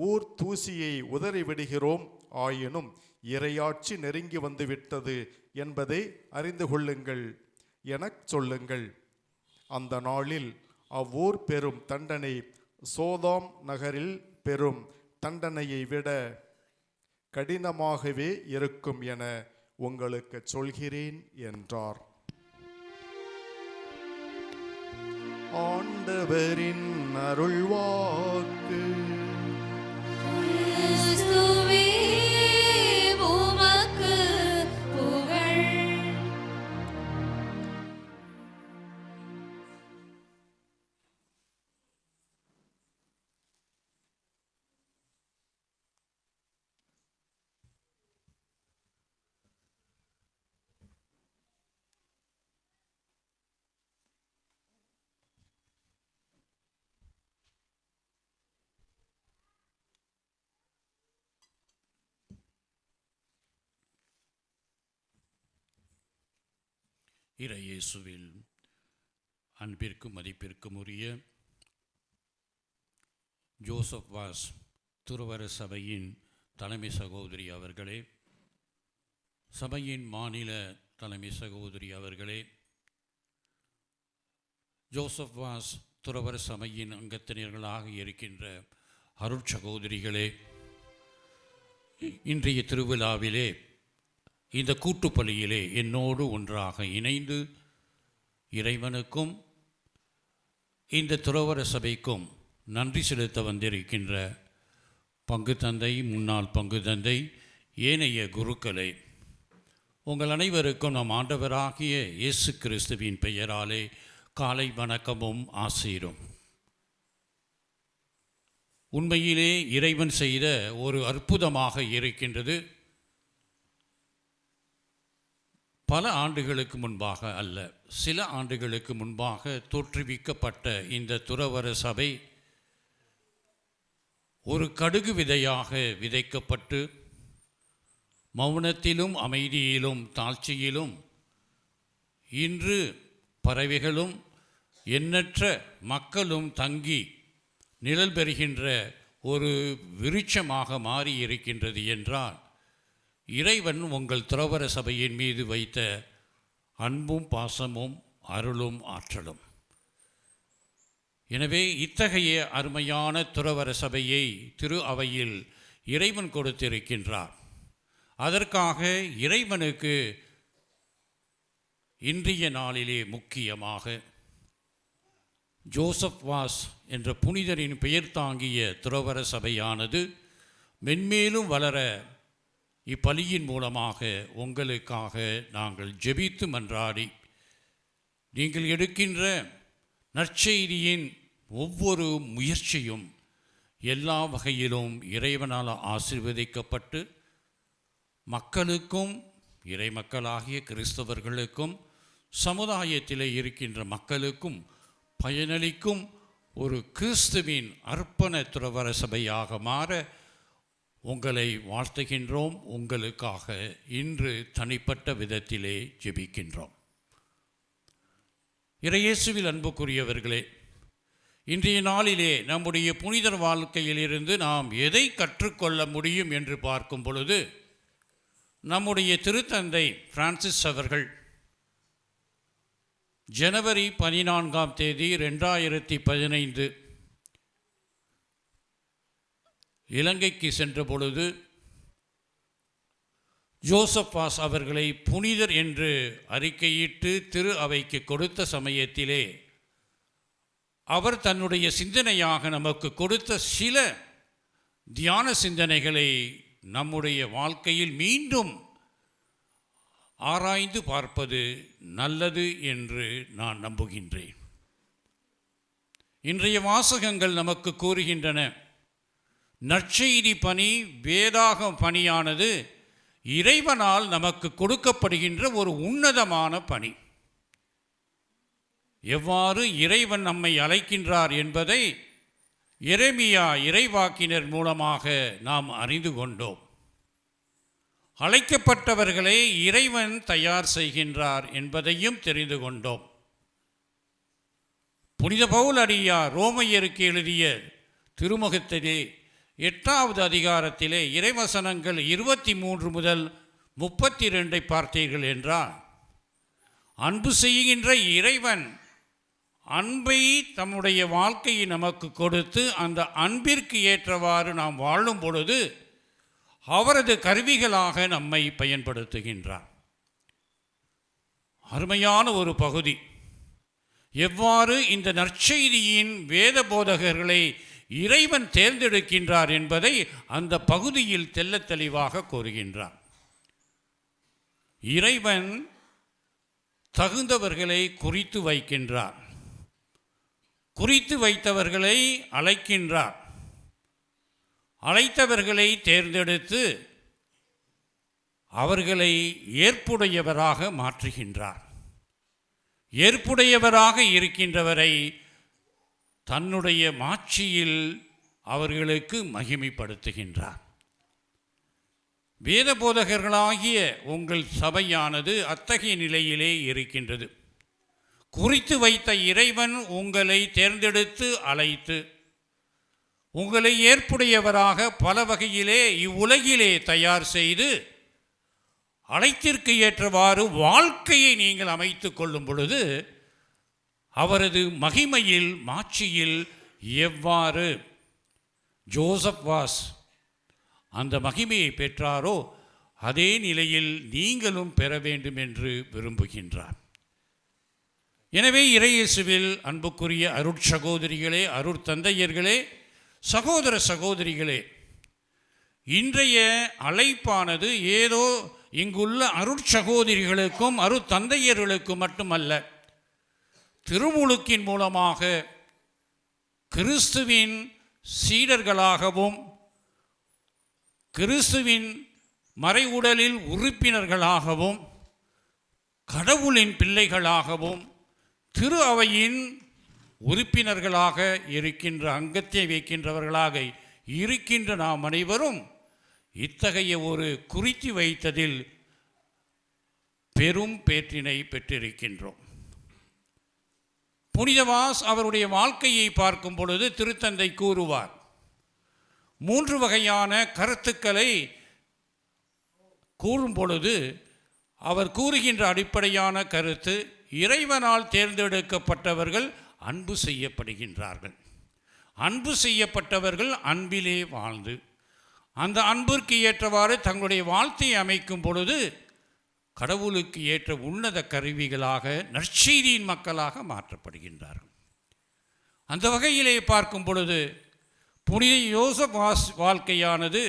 ஊர் தூசியை உதறிவிடுகிறோம், ஆயினும் இறையாட்சி நெருங்கி வந்துவிட்டது என்பதை அறிந்து கொள்ளுங்கள் எனச் சொல்லுங்கள். அந்த நாளில் அவ்வூர் பெரும் தண்டனை சோதோம் நகரில் பெரும் தண்டனையை விட கடினமாகவே இருக்கும் என உங்களுக்கு சொல்கிறேன் என்றார். ஆண்டவரின் அருள்வாக்கு. கிறிஸ்துவே உமக்கு புகழ். இறையேசுவில் அன்பிற்கும் மதிப்பிற்கும் உரிய ஜோசப் வாஸ் துறவற சபையின் தலைமை சகோதரி அவர்களே, சபையின் மாநில தலைமை சகோதரி அவர்களே, ஜோசப் வாஸ் துறவற சபையின் அங்கத்தினர்களாக இருக்கின்ற அருட்சகோதரிகளே, இன்றைய திருவிழாவிலே இந்த கூட்டுப்பலியிலே என்னோடு ஒன்றாக இணைந்து இறைவனுக்கும் இந்த துறவற சபைக்கும் நன்றி செலுத்த வந்திருக்கின்ற பங்கு தந்தை, முன்னாள் பங்கு தந்தை, ஏனைய குருக்களை, உங்கள் அனைவருக்கும் நம் ஆண்டவராகிய இயேசு கிறிஸ்துவின் பெயராலே காலை வணக்கமும் ஆசீரும். உண்மையிலே இறைவன் செய்த ஒரு அற்புதமாக இருக்கின்றது. பல ஆண்டுகளுக்கு முன்பாக அல்ல, சில ஆண்டுகளுக்கு முன்பாக தோற்றுவிக்கப்பட்ட இந்த துறவற சபை ஒரு கடுகு விதையாக விதைக்கப்பட்டு மௌனத்திலும் அமைதியிலும் தாழ்ச்சியிலும் இன்று பறவைகளும் எண்ணற்ற மக்களும் தங்கி நிழல் பெறுகின்ற ஒரு விருட்சமாக மாறி இருக்கின்றது என்றால் இறைவன் உங்கள் துறவற சபையின் மீது வைத்த அன்பும் பாசமும் அருளும் ஆற்றலும். எனவே இத்தகைய அருமையான துறவற சபையை திரு அவையில் இறைவன் கொடுத்திருக்கின்றார். அதற்காக இறைவனுக்கு இன்றைய நாளிலே முக்கியமாக ஜோசப் வாஸ் என்ற புனிதரின் பெயர் தாங்கிய துறவற சபையானது மென்மேலும் வளர இப்பலியின் மூலமாக உங்களுக்காக நாங்கள் ஜெபித்து மன்றாடி, நீங்கள் எடுக்கின்ற நற்செய்தியின் ஒவ்வொரு முயற்சியும் எல்லா வகையிலும் இறைவனால் ஆசீர்வதிக்கப்பட்டு மக்களுக்கும் இறைமக்களாகிய கிறிஸ்தவர்களுக்கும் சமுதாயத்திலே இருக்கின்ற மக்களுக்கும் பயனளிக்கும் ஒரு கிறிஸ்துவின் அர்ப்பண துறவற சபையாக மாற உங்களை வாழ்த்துகின்றோம். உங்களுக்காக இன்று தனிப்பட்ட விதத்திலே ஜெபிக்கின்றோம். இறையேசுவில் அன்புக்குரியவர்களே, இன்றைய நாளிலே நம்முடைய புனிதர் வாழ்க்கையிலிருந்து நாம் எதை கற்றுக்கொள்ள முடியும் என்று பார்க்கும் பொழுது, நம்முடைய திருத்தந்தை பிரான்சிஸ் அவர்கள் ஜனவரி 14 2015 இலங்கைக்கு சென்ற பொழுது ஜோசப் வாஸ் அவர்களை புனிதர் என்று அறிக்கையிட்டு திரு அவைக்கு கொடுத்த சமயத்திலே அவர் தன்னுடைய சிந்தனையாக நமக்கு கொடுத்த சில தியான சிந்தனைகளை நம்முடைய வாழ்க்கையில் மீண்டும் ஆராய்ந்து பார்ப்பது நல்லது என்று நான் நம்புகின்றேன். இன்றைய வாசகங்கள் நமக்கு கூறுகின்றன, நற்செய்தி பணி, வேதாக பணியானது இறைவனால் நமக்கு கொடுக்கப்படுகின்ற ஒரு உன்னதமான பணி. எவ்வாறு இறைவன் நம்மை அழைக்கின்றார் என்பதை எரேமியா இறைவாக்கினர் மூலமாக நாம் அறிந்து கொண்டோம். அழைக்கப்பட்டவர்களை இறைவன் தயார் செய்கின்றார் என்பதையும் தெரிந்து கொண்டோம். புனித பவுல் அடியார் ரோமையருக்கு எழுதிய திருமுகத்திலே 8வது அதிகாரத்திலே இறைவசனங்கள் 23 முதல் 32 பார்த்தீர்கள் என்றால், அன்பு செய்கின்ற இறைவன் அன்பை தம்முடைய வாழ்க்கையை நமக்கு கொடுத்து அந்த அன்பிற்கு ஏற்றவாறு நாம் வாழும் பொழுது அவரது கருவிகளாக நம்மை பயன்படுத்துகின்றார். அருமையான ஒரு பகுதி. எவ்வாறு இந்த நற்செய்தியின் வேத போதகர்களை இறைவன் தேர்ந்தெடுக்கின்றார் என்பதை அந்த பகுதியில் தெள்ளத் தெளிவாக கூறுகின்றார். இறைவன் தகுந்தவர்களை குறித்து வைக்கின்றார், குறித்து வைத்தவர்களை அழைக்கின்றார், அழைத்தவர்களை தேர்ந்தெடுத்து அவர்களை ஏற்புடையவராக மாற்றுகின்றார். ஏற்புடையவராக இருக்கின்றவரை தன்னுடைய மாட்சியில் அவர்களுக்கு மகிமைப்படுத்துகின்றார். வேத போதகர்களாகிய உங்கள் சபையானது அத்தகைய நிலையிலே இருக்கின்றது. குறித்து வைத்த இறைவன் உங்களை தேர்ந்தெடுத்து அழைத்து உங்களை ஏற்புடையவராக பல வகையிலே இவ்வுலகிலே தயார் செய்து அழைத்திற்கு ஏற்றவாறு வாழ்க்கையை நீங்கள் அமைத்து கொள்ளும் பொழுது அவரது மகிமையில் மாட்சியில் எவ்வாறு ஜோசப் வாஸ் அந்த மகிமையை பெற்றாரோ அதே நிலையில் நீங்களும் பெற வேண்டும் என்று விரும்புகின்றார். எனவே இறையேசுவில் அன்புக்குரிய அருட்சகோதரிகளே, அருட்தந்தையர்களே, சகோதர சகோதரிகளே, இன்றைய அழைப்பானது ஏதோ இங்குள்ள அருட்சகோதரிகளுக்கும் அருட்தந்தையர்களுக்கும் மட்டுமல்ல, திருமுழுக்கின் மூலமாக கிறிஸ்துவின் சீடர்களாகவும் கிறிஸ்துவின் மறைவுடலில் உறுப்பினர்களாகவும் கடவுளின் பிள்ளைகளாகவும் திரு அவையின் உறுப்பினர்களாக இருக்கின்ற அங்கத்தை வைக்கின்றவர்களாக இருக்கின்ற நாம் அனைவரும் இத்தகைய ஒரு குறித்து வைத்ததில் பெரும் பேற்றினை பெற்றிருக்கின்றோம். புனிதவாஸ் அவருடைய வாழ்க்கையை பார்க்கும் பொழுது திருத்தந்தை கூறுவார், 3 வகையான கருத்துக்களை கூறும் பொழுது அவர் கூறுகின்ற அடிப்படையான கருத்து, இறைவனால் தேர்ந்தெடுக்கப்பட்டவர்கள் அன்பு செய்யப்படுகின்றார்கள். அன்பு செய்யப்பட்டவர்கள் அன்பிலே வாழ்ந்து அந்த அன்பிற்கு ஏற்றவாறு தங்களுடைய வாழ்க்கையை அமைக்கும் பொழுது கடவுளுக்கு ஏற்ற உன்னத கருவிகளாக நற்செய்தியின் மக்களாக மாற்றப்படுகின்றார்கள். அந்த வகையிலே பார்க்கும் பொழுது புனித யோசப் வாழ்க்கையானது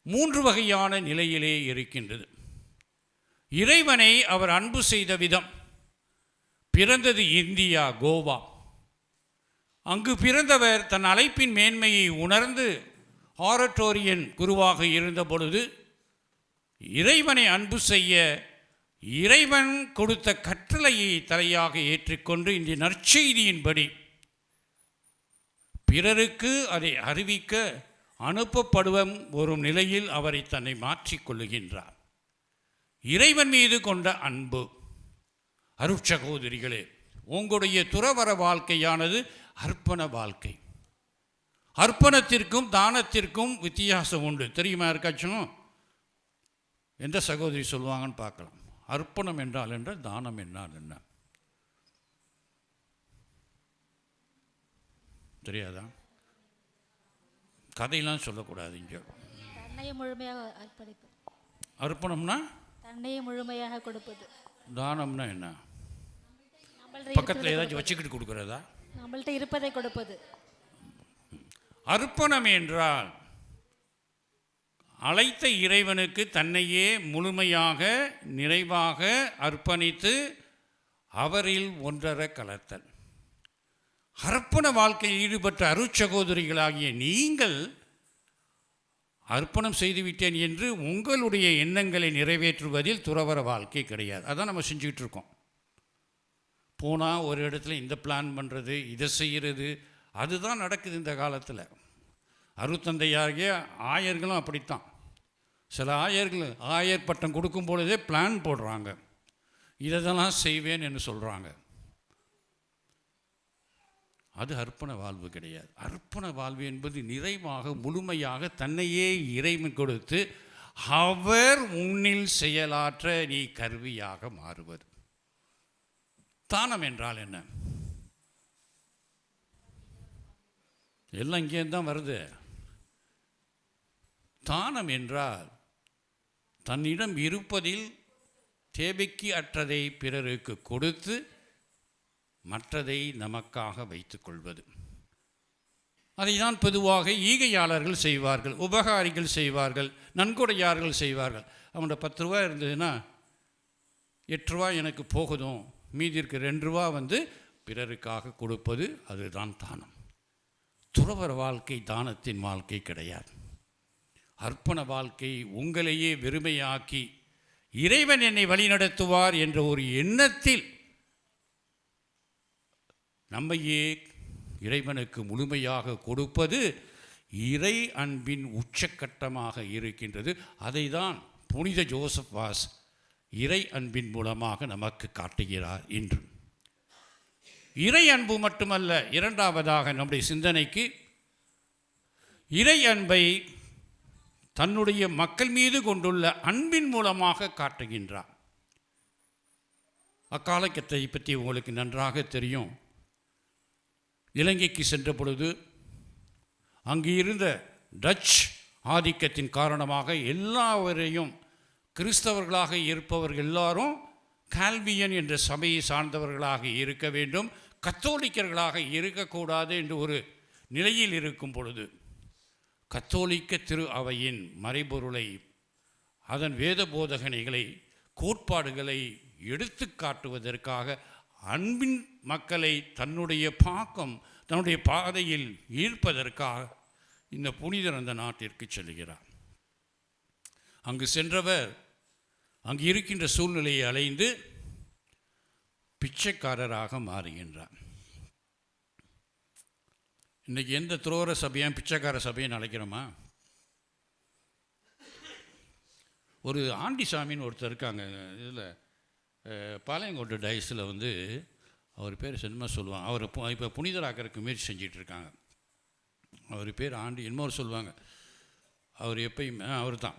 3 வகையான நிலையிலே இருக்கின்றது. இறைவனை அவர் அன்பு செய்த விதம், பிறந்தது இந்தியா, கோவா. அங்கு பிறந்தவர் தன் அழைப்பின் மேன்மையை உணர்ந்து ஆரட்டோரியன் குருவாக இருந்த பொழுது இறைவனை அன்பு செய்ய இறைவன் கொடுத்த கட்டளையை தலையாக ஏற்றுக்கொண்டு இந்த நற்செய்தியின்படி பிறருக்கு அதை அறிவிக்க அனுப்பப்படுவம் ஒரு நிலையில் அவரை தன்னை மாற்றிக்கொள்ளுகின்றார். இறைவன் மீது கொண்ட அன்பு. அருட்சகோதரிகளே, உங்களுடைய துறவற வாழ்க்கையானது அர்ப்பண வாழ்க்கை. அர்ப்பணத்திற்கும் தானத்திற்கும் வித்தியாசம் உண்டு. தெரியுமா யாருக்காச்சும்? எந்த சகோதரி சொல்லுவாங்கன்னு பார்க்கலாம். அர்ப்பணம் என்றால் என்ன, தானம் என்றால் என்ன தெரியாதா? கதையெல்லாம் சொல்லக்கூடாது இங்கே. தன்னையே முழுமையாக அர்ப்பணிப்பது. அர்ப்பணம்னா தன்னையே முழுமையாக கொடுப்பது. தானம்னா என்ன? பக்கத்தில் ஏதாச்சும் வச்சுக்கிட்டு கொடுக்குறதா? நம்மள்ட்ட இருப்பதை கொடுப்பது. அர்ப்பணம் என்றால் அழைத்த இறைவனுக்கு தன்னையே முழுமையாக நிறைவாக அர்ப்பணித்து அவரில் ஒன்றர கலத்தல். அர்ப்பண வாழ்க்கையில் ஈடுபட்ட அருட்சகோதரிகளாகிய நீங்கள் அர்ப்பணம் செய்துவிட்டேன் என்று உங்களுடைய எண்ணங்களை நிறைவேற்றுவதில் துறவற வாழ்க்கை கிடையாது. அதான் நம்ம செஞ்சுக்கிட்டு இருக்கோம். போனால் ஒரு இடத்துல இந்த பிளான் பண்ணுறது, இதை செய்கிறது, அதுதான் நடக்குது இந்த காலத்தில். அருட்தந்தையாகிய ஆயர்களும் அப்படித்தான். சில ஆயர்கள் ஆயர் பட்டம் கொடுக்கும் பொழுதே பிளான் போடுறாங்க, இதெல்லாம் செய்வேன் என்று சொல்கிறாங்க. அது அர்ப்பண வாழ்வு கிடையாது. அர்ப்பண வாழ்வு என்பது நிறைவாக முழுமையாக தன்னையே இறைவன் கொடுத்து அவர் உன்னில் செயலாற்ற நீ கருவியாக மாறுவது. தானம் என்றால் என்ன? எல்லாம் இங்கேருந்து தான் வருது. தானம் என்றால் தன்னிடம் இருப்பதில் தேவைக்கு அற்றதை பிறருக்கு கொடுத்து மற்றதை நமக்காக வைத்துக்கொள்வது. அதை தான் பொதுவாக ஈகையாளர்கள் செய்வார்கள், உபகாரிகள் செய்வார்கள், நன்கொடையாளர்கள் செய்வார்கள். அவனோட 10 ரூபா இருந்ததுன்னா 8 ரூபா எனக்கு போகுதும், மீதி இருக்க 2 ரூபா பிறருக்காக கொடுப்பது, அதுதான் தானம். துறவற வாழ்க்கை தானத்தின் வாழ்க்கை கிடையாது. அர்ப்பண வாழ்க்கை உங்களையே வெறுமையாக்கி இறைவன் என்னை வழிநடத்துவார் என்ற ஒரு எண்ணத்தில் நம்மையே இறைவனுக்கு முழுமையாக கொடுப்பது இறை அன்பின் உச்சக்கட்டமாக இருக்கின்றது. அதை தான் புனித ஜோசப் வாஸ் இறை அன்பின் மூலமாக நமக்கு காட்டுகிறார். இன்று இறை அன்பு மட்டுமல்ல, இரண்டாவதாக நம்முடைய சிந்தனைக்கு இறை அன்பை தன்னுடைய மக்கள் மீது கொண்டுள்ள அன்பின் மூலமாக காட்டுகின்றார். அக்காலகட்டத்தை பற்றி உங்களுக்கு நன்றாக தெரியும். இலங்கைக்கு சென்ற பொழுது அங்கு இருந்த டச் ஆதிக்கத்தின் காரணமாக எல்லாவரையும் கிறிஸ்தவர்களாக இருப்பவர்கள் எல்லாரும் கால்வியன் என்ற சபையை சார்ந்தவர்களாக இருக்க வேண்டும், கத்தோலிக்கர்களாக இருக்கக்கூடாது என்று ஒரு நிலையில் இருக்கும் பொழுது கத்தோலிக்க திரு அவையின் மறைபொருளை, அதன் வேத போதகனைகளை, கோட்பாடுகளை எடுத்து காட்டுவதற்காக அன்பின் மக்களை தன்னுடைய பாதையில் ஈர்ப்பதற்காக இந்த புனிதர் அந்த நாட்டிற்கு செல்கிறார். அங்கு சென்றவர் அங்கு இருக்கின்ற சூழ்நிலையை அலைந்து பிச்சைக்காரராக மாறுகின்றார். இன்றைக்கி எந்த துரோர சபையும் பிச்சைக்கார சபையை அழைக்கிறோமா? ஒரு ஆண்டிசாமின்னு ஒருத்தர் இருக்காங்க, இதில் பாளையங்கோட்டை டைஸில் அவர் பேர் சென்மா சொல்லுவாங்க. அவர் இப்போ புனிதராக்கிறதுக்கு முயற்சி செஞ்சிட்ருக்காங்க. அவர் பேர் ஆண்டி இன்னொரு சொல்லுவாங்க. அவர் எப்பயுமே அவர் தான்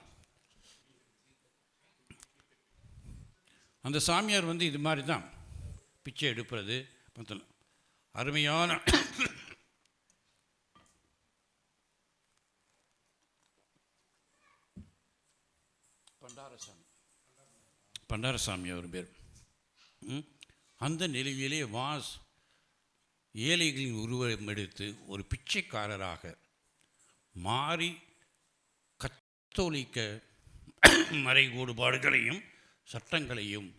அந்த சாமியார் இது மாதிரி தான் பிச்சை எடுப்பது. அருமையான பண்டாரசாமி அவர் பேர். அந்த நிலையிலே வாஸ் ஏழைகளின் உருவம் எடுத்து ஒரு பிச்சைக்காரராக மாறி கத்தோலிக்க மறைகூடுபாடுகளையும் சட்டங்களையும்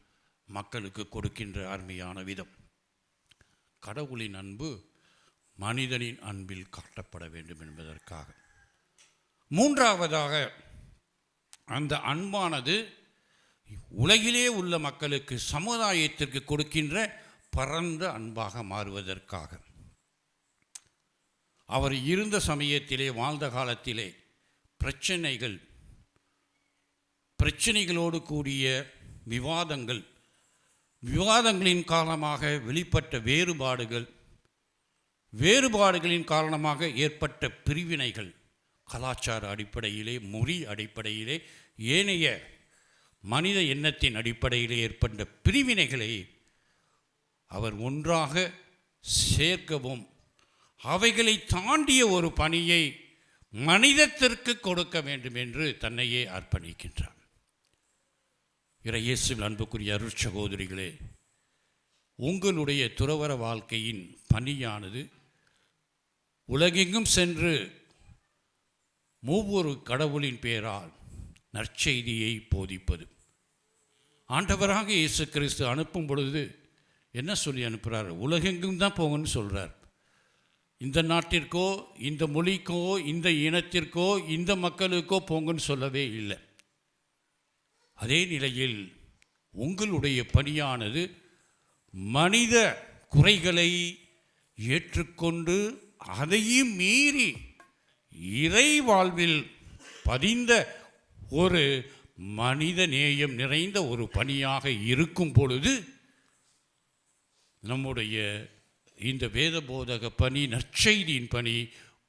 மக்களுக்கு கொடுக்கின்ற அருமையான விதம். கடவுளின் அன்பு மனிதனின் அன்பில் காட்டப்பட வேண்டும் என்பதற்காக. மூன்றாவதாக அந்த அன்பானது உலகிலே உள்ள மக்களுக்கு, சமுதாயத்திற்கு கொடுக்கின்ற பரந்த அன்பாக மாறுவதற்காக. அவர் இருந்த சமயத்திலே, வாழ்ந்த காலத்திலே பிரச்சனைகளோடு கூடிய விவாதங்களின் காரணமாக வெளிப்பட்ட வேறுபாடுகளின் காரணமாக ஏற்பட்ட பிரிவினைகள், கலாச்சார அடிப்படையிலே, மொழி அடிப்படையிலே, ஏனைய மனித எண்ணத்தின் அடிப்படையிலே ஏற்பட்ட பிரிவினைகளை அவர் ஒன்றாக சேர்க்கவும், அவைகளை தாண்டிய ஒரு பணியை மனிதத்திற்கு கொடுக்க வேண்டும் என்று தன்னையே அர்ப்பணிக்கின்றார். இயேசுவில் அன்புக்குரிய அருட்சகோதரிகளே, உங்களுடைய துறவற வாழ்க்கையின் பணியானது உலகெங்கும் சென்று ஒவ்வொரு கடவுளின் பெயரால் நற்செய்தியை போதிப்பது. ஆண்டவராக இயேசு கிறிஸ்து அனுப்பும் பொழுது என்ன சொல்லி அனுப்புகிறார்? உலகெங்கும் தான் போங்கன்னு சொல்கிறார். இந்த நாட்டிற்கோ, இந்த மொழிக்கோ, இந்த இனத்திற்கோ, இந்த மக்களுக்கோ போங்கன்னு சொல்லவே இல்லை. அதே நிலையில் உங்களுடைய பணியானது மனித குறைகளை ஏற்றுக்கொண்டு அதையும் மீறி இறை வாழ்வில் பதிந்த ஒரு மனித நேயம் நிறைந்த ஒரு பணியாக இருக்கும் பொழுது நம்முடைய இந்த வேத போதக பணி, நற்செய்தியின் பணி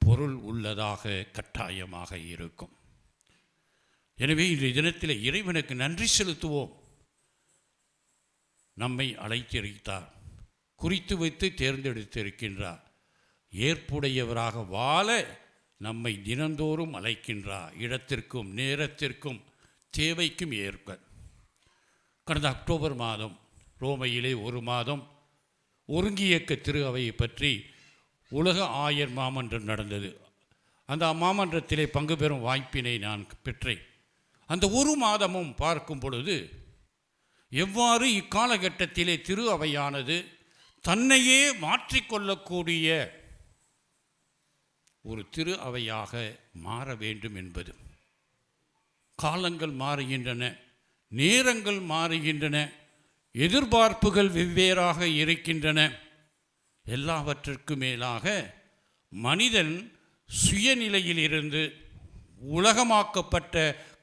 பொருள் உள்ளதாக கட்டாயமாக இருக்கும். எனவே இந்த தினத்தில் இறைவனுக்கு நன்றி செலுத்துவோம். நம்மை அழைத்திருக்கிறார், குறித்து வைத்து தேர்ந்தெடுத்திருக்கின்றார். ஏற்புடையவராக வாழ நம்மை தினந்தோறும் அழைக்கின்றார், இடத்திற்கும் நேரத்திற்கும் தேவைக்கும் ஏற்ப. கடந்த அக்டோபர் மாதம் ரோமையிலே ஒரு மாதம் ஒருங்கியக்க திரு அவையை பற்றி உலக ஆயர் மாமன்றம் நடந்தது. அந்த மாமன்றத்திலே பங்கு பெறும் வாய்ப்பினை நான் பெற்றேன். அந்த ஒரு மாதமும் பார்க்கும் பொழுது எவ்வாறு இக்காலகட்டத்திலே திரு அவையானது தன்னையே மாற்றிக்கொள்ளக்கூடிய ஒரு திரு அவையாக மாற வேண்டும் என்பது. காலங்கள் மாறுகின்றன, நேரங்கள் மாறுகின்றன, எதிர்பார்ப்புகள் வெவ்வேறாக இருக்கின்றன. எல்லாவற்றிற்கும் மேலாக மனிதன் சுயநிலையிலிருந்து உலகமாக்கப்பட்ட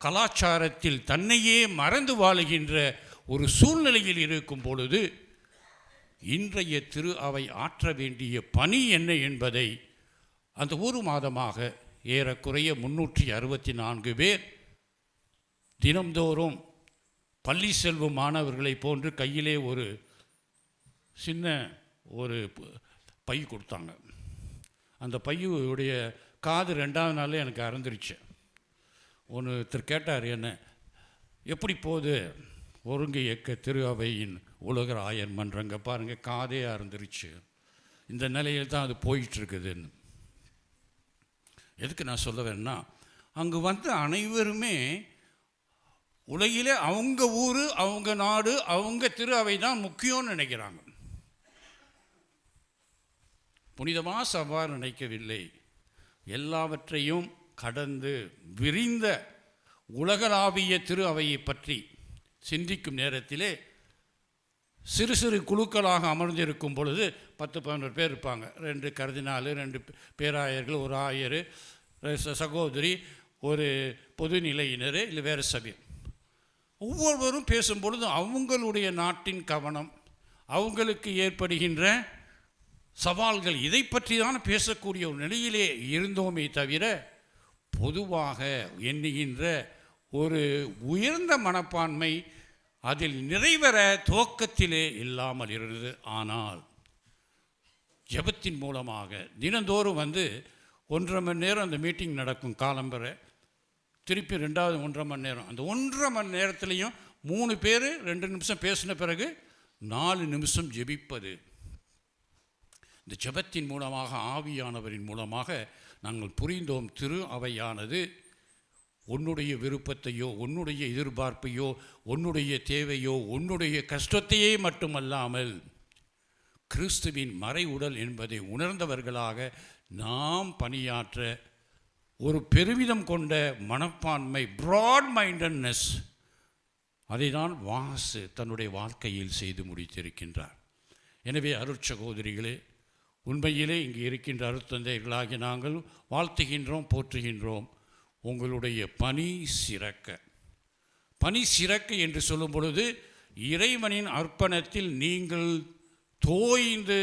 கலாச்சாரத்தில் தன்னையே மறந்து வாழுகின்ற ஒரு சூழ்நிலையில் இருக்கும் பொழுது இன்றைய திரு அவை ஆற்ற வேண்டிய பணி என்ன என்பதை அந்த ஒரு மாதமாக ஏறக்குறைய 364 பேர் தினம்தோறும் பள்ளி செல்வும் மாணவர்களை போன்று கையிலே ஒரு சின்ன ஒரு பை கொடுத்தாங்க. அந்த பையுடைய காது 2வது நாளே எனக்கு அறந்துருச்சு. ஒருத்தர் கேட்டார், என்ன எப்படி போகுது ஒருங்கு இயக்க திரு அவையின் உலக ஆயர் மன்றங்க, பாருங்கள் காதே அறந்துருச்சு, இந்த நிலையில் தான் அது போயிட்டுருக்குதுன்னு. எதுக்கு நான் சொல்ல வேணும்னா, அங்கு வந்து அனைவருமே உலகிலே அவங்க ஊர், அவங்க நாடு, அவங்க திரு அவை தான் முக்கியம்னு நினைக்கிறாங்க. புனிதமாக சவார் நினைக்கவில்லை. எல்லாவற்றையும் கடந்து விரிந்த உலகளாவிய திரு அவையை பற்றி சிந்திக்கும் நேரத்திலே சிறு சிறு குழுக்களாக அமர்ந்திருக்கும் பொழுது 10-11 பேர் இருப்பாங்க. 2 கர்தினாலு, 2 பேராயர்கள், ஒரு ஆயர், சகோதரி, ஒரு பொதுநிலையினர், இல்லை வேறு சபை. ஒவ்வொருவரும் பேசும்பொழுது அவங்களுடைய நாட்டின் கவனம், அவங்களுக்கு ஏற்படுகின்ற சவால்கள், இதை பற்றி தான் பேசக்கூடிய ஒரு நிலையிலே இருந்தோமே தவிர பொதுவாக எண்ணுகின்ற ஒரு உயர்ந்த மனப்பான்மை அதில் நிறைவேற துவக்கத்திலே இல்லாமல் இருந்தது. ஆனால் ஜெபத்தின் மூலமாக தினந்தோறும் வந்து 1.5 மணி நேரம் அந்த மீட்டிங் நடக்கும் காலம்பரை, திருப்பி 2வது 1.5 மணி நேரம். அந்த 1.5 மணி நேரத்துலேயும் 3 பேர் 2 நிமிஷம் பேசின பிறகு 4 நிமிஷம் ஜெபிப்பது. இந்த ஜெபத்தின் மூலமாக, ஆவியானவரின் மூலமாக நாங்கள் புரிந்தோம், திரு அவையானது உன்னுடைய விருப்பத்தையோ, உன்னுடைய எதிர்பார்ப்பையோ, உன்னுடைய தேவையோ, உன்னுடைய கஷ்டத்தையே மட்டுமல்லாமல் கிறிஸ்துவின் மறை உடல் என்பதை உணர்ந்தவர்களாக நாம் பணியாற்ற ஒரு பெருமிதம் கொண்ட மனப்பான்மை, ப்ராட் மைண்டட்னஸ், அதை தான் வாசு தன்னுடைய வாழ்க்கையில் செய்து முடித்திருக்கின்றார். எனவே அருட்சகோதரிகளே, உண்மையிலே இங்கே இருக்கின்ற அருட்தந்தைகளாகி நாங்கள் வாழ்த்துகின்றோம், போற்றுகின்றோம். உங்களுடைய பணி சிறக்க, பணி சிறக்க என்று சொல்லும் பொழுது இறைவனின் அர்ப்பணத்தில் நீங்கள் தோய்ந்து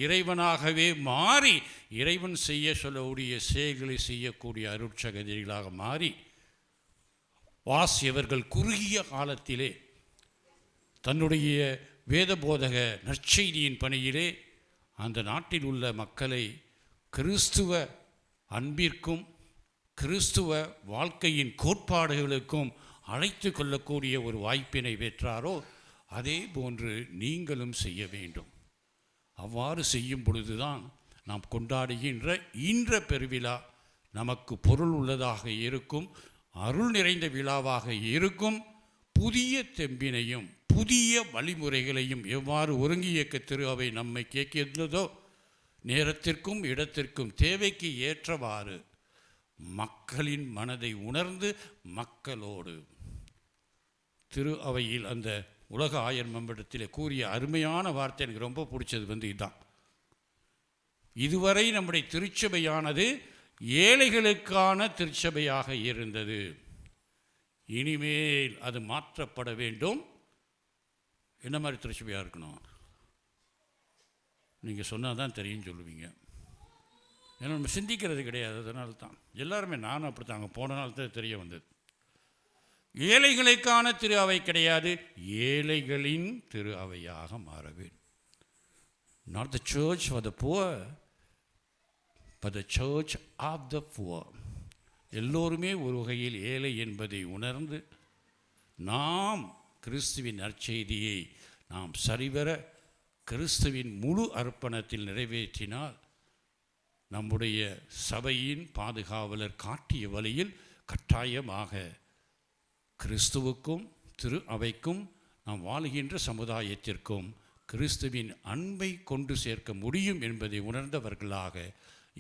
இறைவனாகவே மாறி இறைவன் செய்ய சொல்லக்கூடிய செயல்களை செய்யக்கூடிய அருட்சகதிகளாக மாறி, வாசியவர்கள் குறுகிய காலத்திலே தன்னுடைய வேதபோதக நற்செய்தியின் பணியிலே அந்த நாட்டில் உள்ள மக்களை கிறிஸ்துவ அன்பிற்கும் கிறிஸ்துவ வாழ்க்கையின் கோட்பாடுகளுக்கும் அழைத்து கொள்ளக்கூடிய ஒரு வாய்ப்பினை பெற்றாரோ அதே போன்று நீங்களும் செய்ய வேண்டும். அவ்வாறு செய்யும் பொழுதுதான் நாம் கொண்டாடுகின்ற இன்ற பெருவிழா நமக்கு பொருள் உள்ளதாக இருக்கும், அருள் நிறைந்த விழாவாக இருக்கும். புதிய தெம்பினையும் புதிய வழிமுறைகளையும் எவ்வாறு ஒருங்கி இயக்க திரு அவை நம்மை கேட்கின்றதோ, நேரத்திற்கும் இடத்திற்கும் தேவைக்கு ஏற்றவாறு மக்களின் மனதை உணர்ந்து மக்களோடு திரு அவையில் அந்த உலக ஆயர் மன்றத்தில் கூறிய அருமையான வார்த்தை எனக்கு ரொம்ப பிடிச்சது இதுதான். இதுவரை நம்முடைய திருச்சபையானது ஏழைகளுக்கான திருச்சபையாக இருந்தது. இனிமேல் அது மாற்றப்பட வேண்டும். என்ன மாதிரி திருச்சபையாக இருக்கணும்? நீங்கள் சொன்னால் தான் தெரியும் சொல்லுவீங்க. ஏன்னா நம்ம சிந்திக்கிறது கிடையாது. அதனால தான் எல்லாருமே, நானும் அப்படி தாங்க, போன நாள் தான் தெரிய வந்தது. ஏழைகளுக்கான திரு அவை கிடையாது, ஏழைகளின் திரு அவையாக மாற வேண்டும். Not the church for the poor, but the church of the poor. எல்லோருமே ஒரு வகையில் ஏழை என்பதை உணர்ந்து நாம் கிறிஸ்துவின் நற்செய்தியை நாம் சரிவர கிறிஸ்துவின் முழு அர்ப்பணத்தில் நிறைவேற்றினால் நம்முடைய சபையின் பாதுகாவலர் காட்டிய வழியில் கட்டாயமாக கிறிஸ்துவுக்கும் திரு அவைக்கும் நாம் வாழுகின்ற சமுதாயத்திற்கும் கிறிஸ்துவின் அன்பை கொண்டு சேர்க்க முடியும் என்பதை உணர்ந்தவர்களாக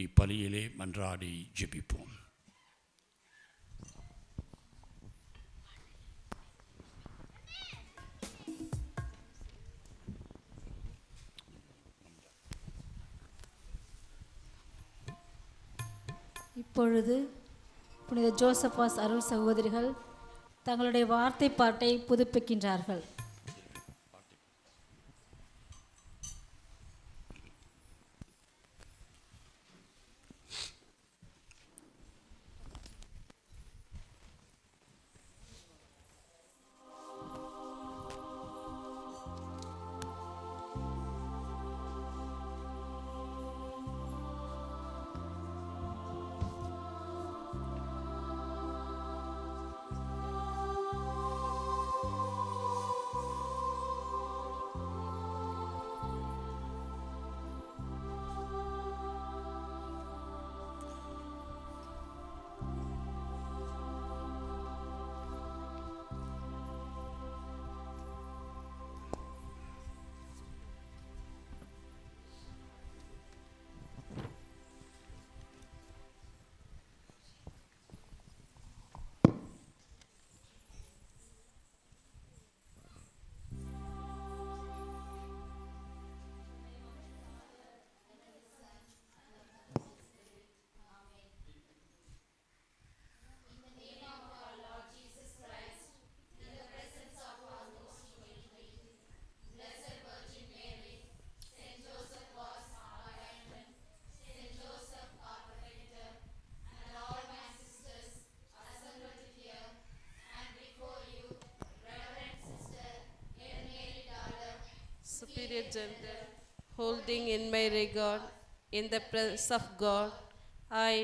இப்பலியிலே மன்றாடி ஜெபிப்போம். இப்பொழுது புனித ஜோசபாஸ் அருள் சகோதரிகள் தங்களுடைய வார்த்தை பாட்டை புதுப்பிக்கின்றார்கள். Superior gender, holding in my regard, in the presence of God, I,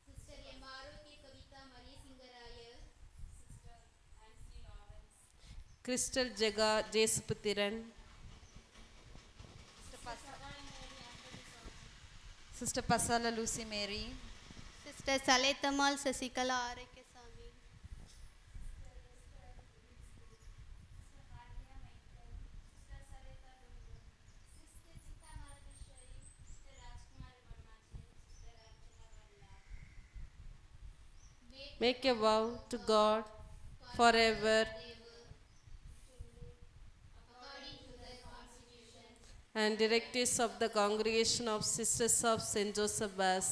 Sister Maruti Kavita Marie Singaraya, Crystal Jaga Jesuputhiran, Sister Pasala Lucy Mary, Sister Saletamal Sasikala Arekesami, make a vow to God forever and directives of the Congregation of Sisters of St. Joseph Bas.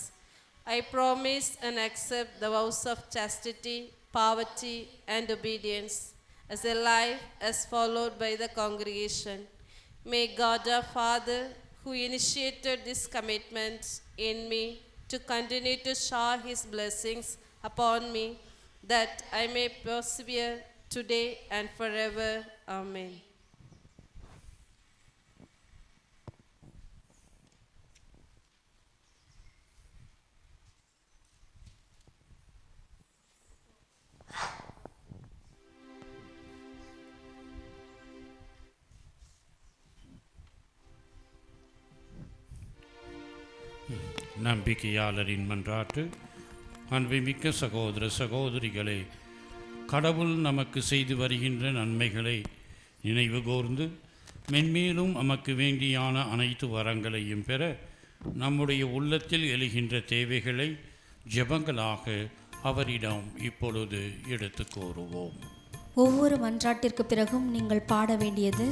I promise and accept the vows of chastity, poverty, and obedience as a life as followed by the congregation. May God our Father, who initiated this commitment in me, to continue to shower His blessings upon me, that I may persevere today and forever. Amen. நம்பிக்கையாளரின் மன்றாட்டு. அன்புமிக்க சகோதர சகோதரிகளே, கடவுள் நமக்கு செய்து வருகின்ற நன்மைகளை நினைவு கூர்ந்து மென்மேலும் நமக்கு வேண்டியான அனைத்து வரங்களையும் பெற நம்முடைய உள்ளத்தில் எழுகின்ற தேவைகளை ஜெபங்களாக அவரிடம் இப்பொழுது எடுத்து கூறுவோம். ஒவ்வொரு மன்றாட்டிற்கு பிறகும் நீங்கள் பாட வேண்டியது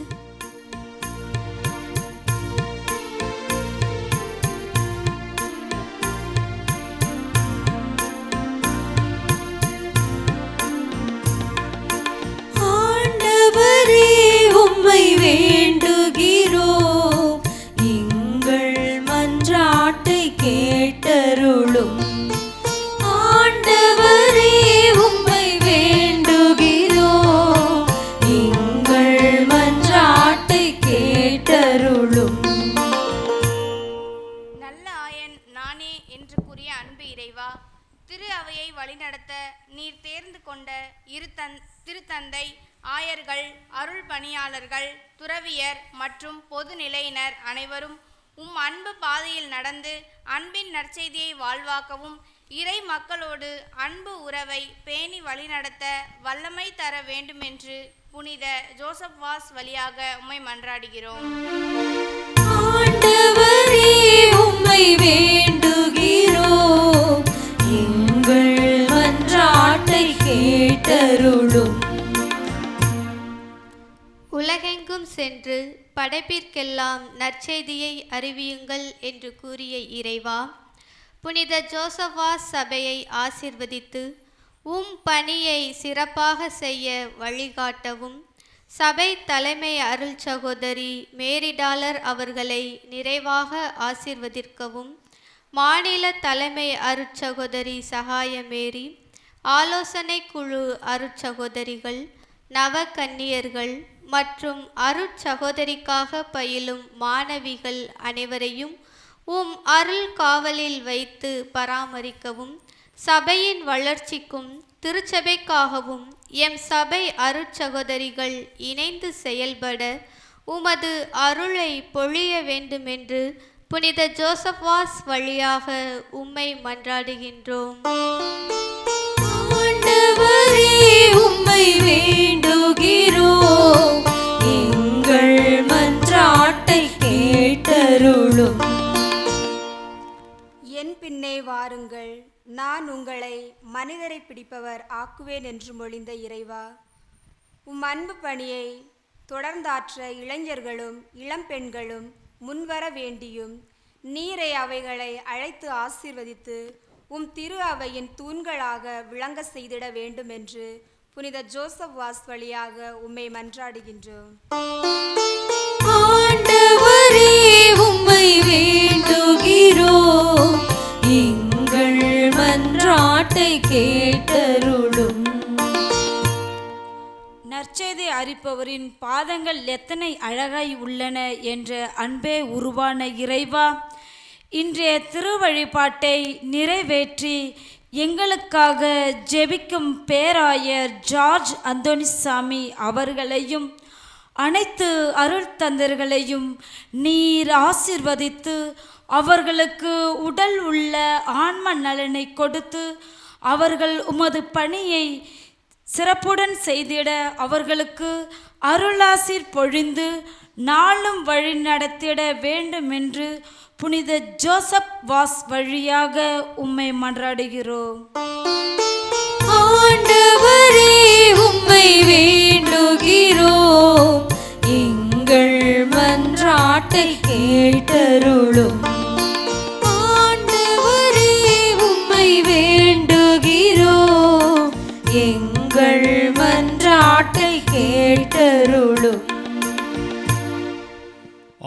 வேண்டுகிறோம், எங்கள் மன்றாட்டை கேட்டருளும். ஆண்டவரே உம்மை வேண்டுகிறோம், எங்கள் மன்றாட்டை கேட்டருளும். நல்ல ஆய சேர்ந்து கொண்ட திருத்தந்தை, ஆயர்கள், அருள் பணியாளர்கள், துறவியர் மற்றும் பொதுநிலையினர் அனைவரும் அன்பு பாதையில் நடந்து அன்பின் நற்செய்தியை வாழ்வாக்கவும் இறை மக்களோடு அன்பு உறவை பேணி வழிநடத்த வல்லமை தர வேண்டுமென்று புனித ஜோசப் வாஸ் வழியாக உம்மை மன்றாடுகிறோம். ஆண்டவரே, உம்மை வேண்டுகிறோம், எங்கள் மன்றாட்டை கேட்டருளும். உலகெங்கும் சென்று படைப்பிற்கெல்லாம் நற்செய்தியை அறிவியுங்கள் என்று கூறிய இறைவா, புனித ஜோசவாஸ் சபையை ஆசிர்வதித்து பணியை சிறப்பாக செய்ய வழிகாட்டவும், சபை தலைமை அருள் சகோதரி மேரி டாலர் அவர்களை நிறைவாக ஆசிர்வதிக்கவும், மாநில தலைமை அருட்சகோதரி சகாய மேரி, ஆலோசனை குழு அருட்சகோதரிகள், நவகன்னியர்கள் மற்றும் அருட்சகோதரிக்காக பயிலும் மாணவிகள் அனைவரையும் அருள் காவலில் வைத்து பராமரிக்கவும், சபையின் வளர்ச்சிக்கும் திருச்சபைக்காகவும் எம் சபை அருட்சகோதரிகள் இணைந்து செயல்பட உமது அருளை பொழிய வேண்டுமென்று புனித ஜோசப் வாஸ் வழியாக உம்மை மன்றாடுகின்றோம். ஆண்டவரே, உம்மை வேண்டுகிறோம், எங்கள் மன்றாட்டை கேட்டருளும். என் பின்னே வாருங்கள், நான் உங்களை மனிதரை பிடிப்பவர் ஆக்குவேன் என்று மொழிந்த இறைவா, அன்பு பணியை தொடர்ந்தாற்ற இளைஞர்களும் இளம்பெண்களும் முன்வர வேண்டியும் நீரை அவைகளை அழைத்து ஆசீர்வதித்து திரு அவையின் தூண்களாக விளங்க செய்திட வேண்டும் என்று புனித ஜோசப் வாஸ் வழியாக உம்மை மன்றாடுகின்றோம். ஆண்டவரே, உம்மை வேண்டுகிறோம், எங்கள் மன்றாட்டை கேட்டருளும். நற்செய்தி அறிப்பவரின் பாதங்கள் எத்தனை அழகாய் உள்ளன என்ற அன்பே உருவான இறைவா, இன்றைய திருவழிபாட்டை நிறைவேற்றி எங்களுக்காக ஜெபிக்கும் பேராயர் ஜார்ஜ் அந்தோனிசாமி அவர்களையும் அனைத்து அருள் தந்தர்களையும் நீர் ஆசிர்வதித்து அவர்களுக்கு உடல் உள்ள ஆன்ம நலனை கொடுத்து அவர்கள் உமது பணியை சிறப்புடன் செய்திட அவர்களுக்கு அருளாசிர் பொழிந்து நாளும் வழி நடத்திட வேண்டுமென்று புனித ஜோசப் வாஸ் வழியாக உம்மை மன்றாடுகிறோம். ஆண்டவரே, உம்மை வேண்டுகிறோம், எங்கள் மன்றாட்டை கேட்டருளும். ஆண்டவரே, உம்மை வேண்டுகிறோம், எங்கள் மன்றாட்டை கேட்டருளும்.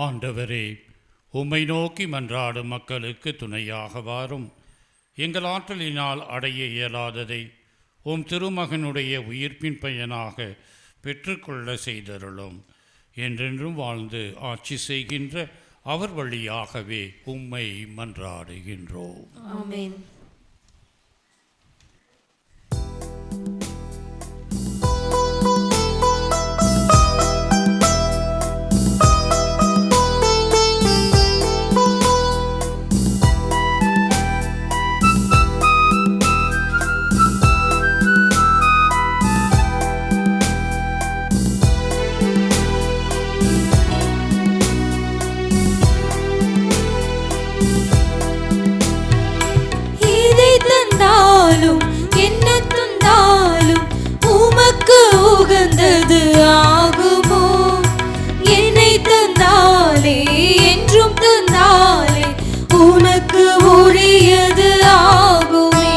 ஆண்டவரே, உம்மை நோக்கி மன்றாடும் மக்களுக்கு துணையாக வாரும். எங்கள் ஆற்றலினால் அடைய இயலாததை திருமகனுடைய உயிர்ப்பின் பயனாக பெற்றுக்கொள்ள செய்தருளும். என்றென்றும் வாழ்ந்து ஆட்சி செய்கின்ற அவர் வழியாகவே உம்மை மன்றாடுகின்றோம். ஆமென். என்ன தந்தாலும் உமக்கு உகந்தது ஆகுமோ? என்னை தந்தாலே என்றும் தந்தாலே உனக்கு உரியது ஆகுமே.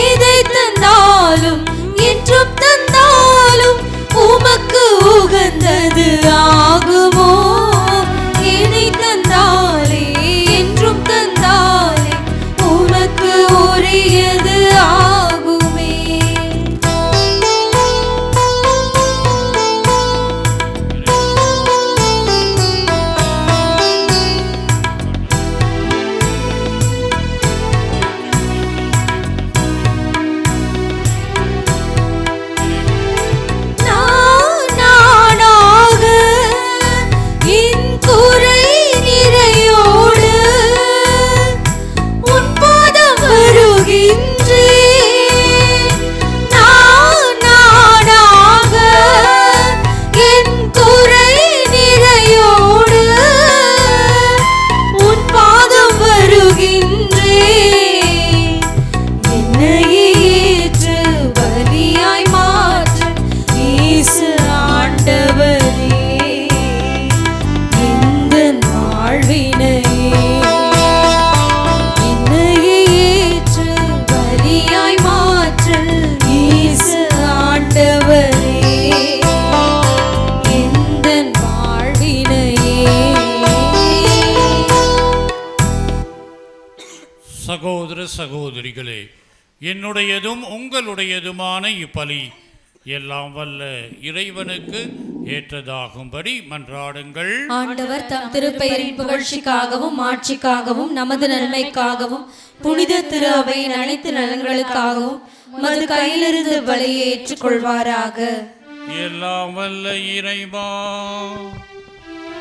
எதை தந்தாலும் என்றும் தந்தாலும் உமக்கு உகந்தது ஆகுமோ? என்னை தந்தாலே என்றும் தந்தாலே உமக்கு உரியது ஆகுமே. சகோதரிகளே, என்னுடையதும் உங்களுடையதுமான இப்பலி எல்லாம் வல்ல இறைவனுக்கு ஏற்றதாகும்படி மன்றாடுங்கள். ஆண்டவர் தம் திருப்பெயரின் புகழ்ச்சிக்காகவும் ஆட்சிக்காகவும் நமது நன்மைக்காகவும் புனித திரு அவையின் அனைத்து நலன்களுக்காகவும் மது கையிலிருந்து பலியை ஏற்றுக்கொள்வாராக. எல்லாம் வல்ல இறைவா,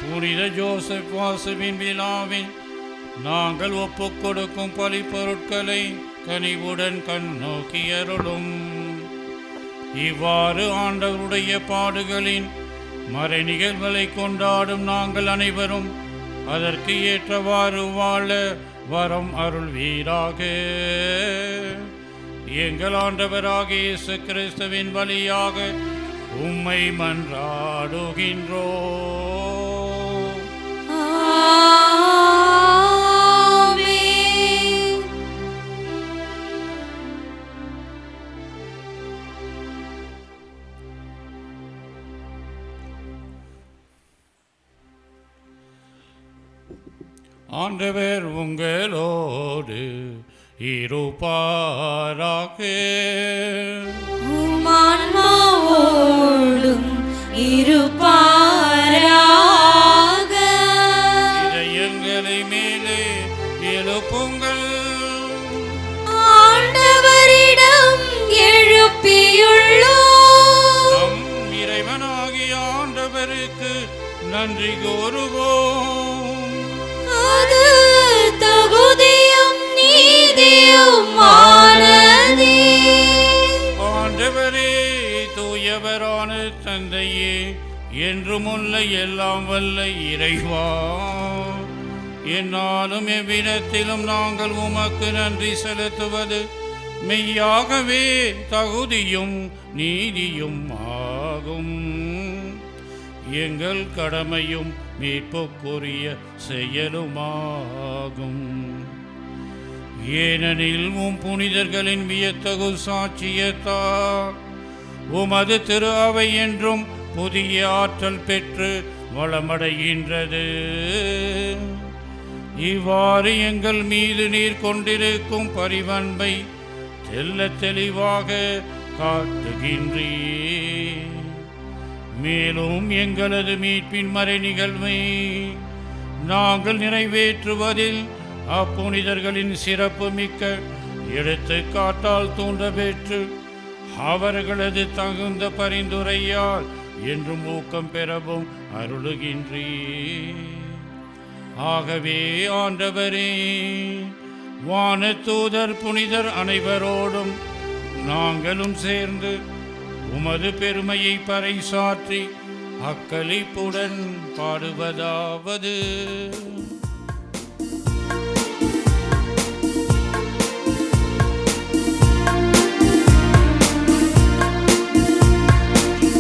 புனித ஜோசப் வாசுவின் விழாவில் நாங்கள் ஒப்புக் கொடுக்கும் பலி பொருட்களை கனிவுடன் கண்ணோக்கி அருளும். இவ்வாறு ஆண்டவருடைய பாடுகளின் மறை நிகழ்வுகளை கொண்டாடும் நாங்கள் அனைவரும் அதற்கு ஏற்றவாறு வாழ வரம் அருள்வீராக. எங்கள் ஆண்டவராகிய இயேசு கிறிஸ்துவின் வழியாக உம்மை மன்றாடுகின்றோம். ஆண்டவர் உங்களோடு இருப்பாராக. உம்மான்மாவோடும் இருப்பாராக. இதயங்களை மேலே எழுப்புங்கள். ஆண்டவரிடம் எழுப்பியுள்ளோம். நம் இறைவனாகிய ஆண்டவருக்கு நன்றி கூறுவோம். அது தகுதியும் நீதியுமானதே. ஆண்டவரே, தூயவரான தந்தையே, என்றுமுள்ள எல்லாம் வல்ல இறைவா, என்னாலும் எவ்விடத்திலும் நாங்கள் உமக்கு நன்றி செலுத்துவது மெய்யாகவே தகுதியும் நீதியும் ஆகும். எங்கள் கடமையும் மீட்புக்குரிய செயலுமாகும். ஏனெனில் உம் புனிதர்களின் வியத்தகு சாட்சியத்தால் உமது திரு அவை என்றும் புதிய ஆற்றல் பெற்று வளமடைகின்றது. இவ்வாறு எங்கள் மீது நீர் கொண்டிருக்கும் பரிவன்பை தெள்ளத் தெளிவாக காட்டுகின்றீர். மேலும் எங்களது மீட்பின் மறை நிகழ்வை நாங்கள் நிறைவேற்றுவதில் அப்புனிதர்களின் சிறப்பு மிக்க எடுத்துக்காட்டால் தூண்ட பெற்று அவர்களது தகுந்த பரிந்துரையால் என்றும் ஊக்கம் பெறவும் அருளுகின்றீர். ஆகவே ஆண்டவரே, வானதூதர் புனிதர் அனைவரோடும் நாங்களும் சேர்ந்து உமது பெருமையை பறைசாற்றி அக்களிப்புடன் பாடுவதாவது: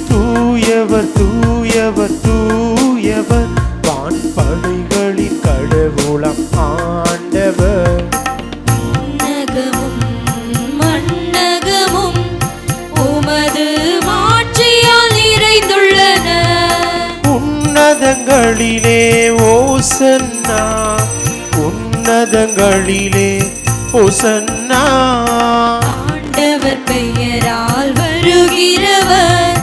தூயவர் தூயவர் தூயவர் வான்படைகளின் கடவுளாம் ஆண்டவர். மன்னகமும் உமது மாட்சியால் நிறைந்துள்ளன. உன்னதங்களிலே ஓசன்னா, உன்னதங்களிலே ஓசன்னா. ஆண்டவர் பெயரால் வருகிறவர்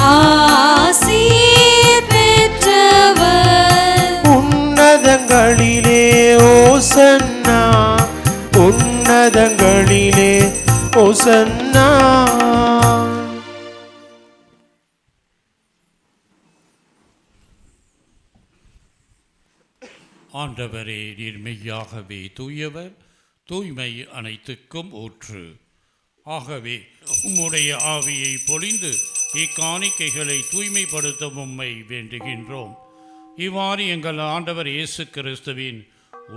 ஆசீர் பெற்றவர். உன்னதங்களிலே ஓசன்னா, உன்னதங்களிலே ஓசன்னா. ஆண்டவரே, நீர் மெய்யாகவே தூயவர், தூய்மை அனைத்துக்கும் ஊற்று. ஆகவே உம்முடைய ஆவியை பொழிந்து இக்காணிக்கைகளை தூய்மைப்படுத்த உம்மை வேண்டுகின்றோம். இவ்வாறு எங்கள் ஆண்டவர் இயேசு கிறிஸ்துவின்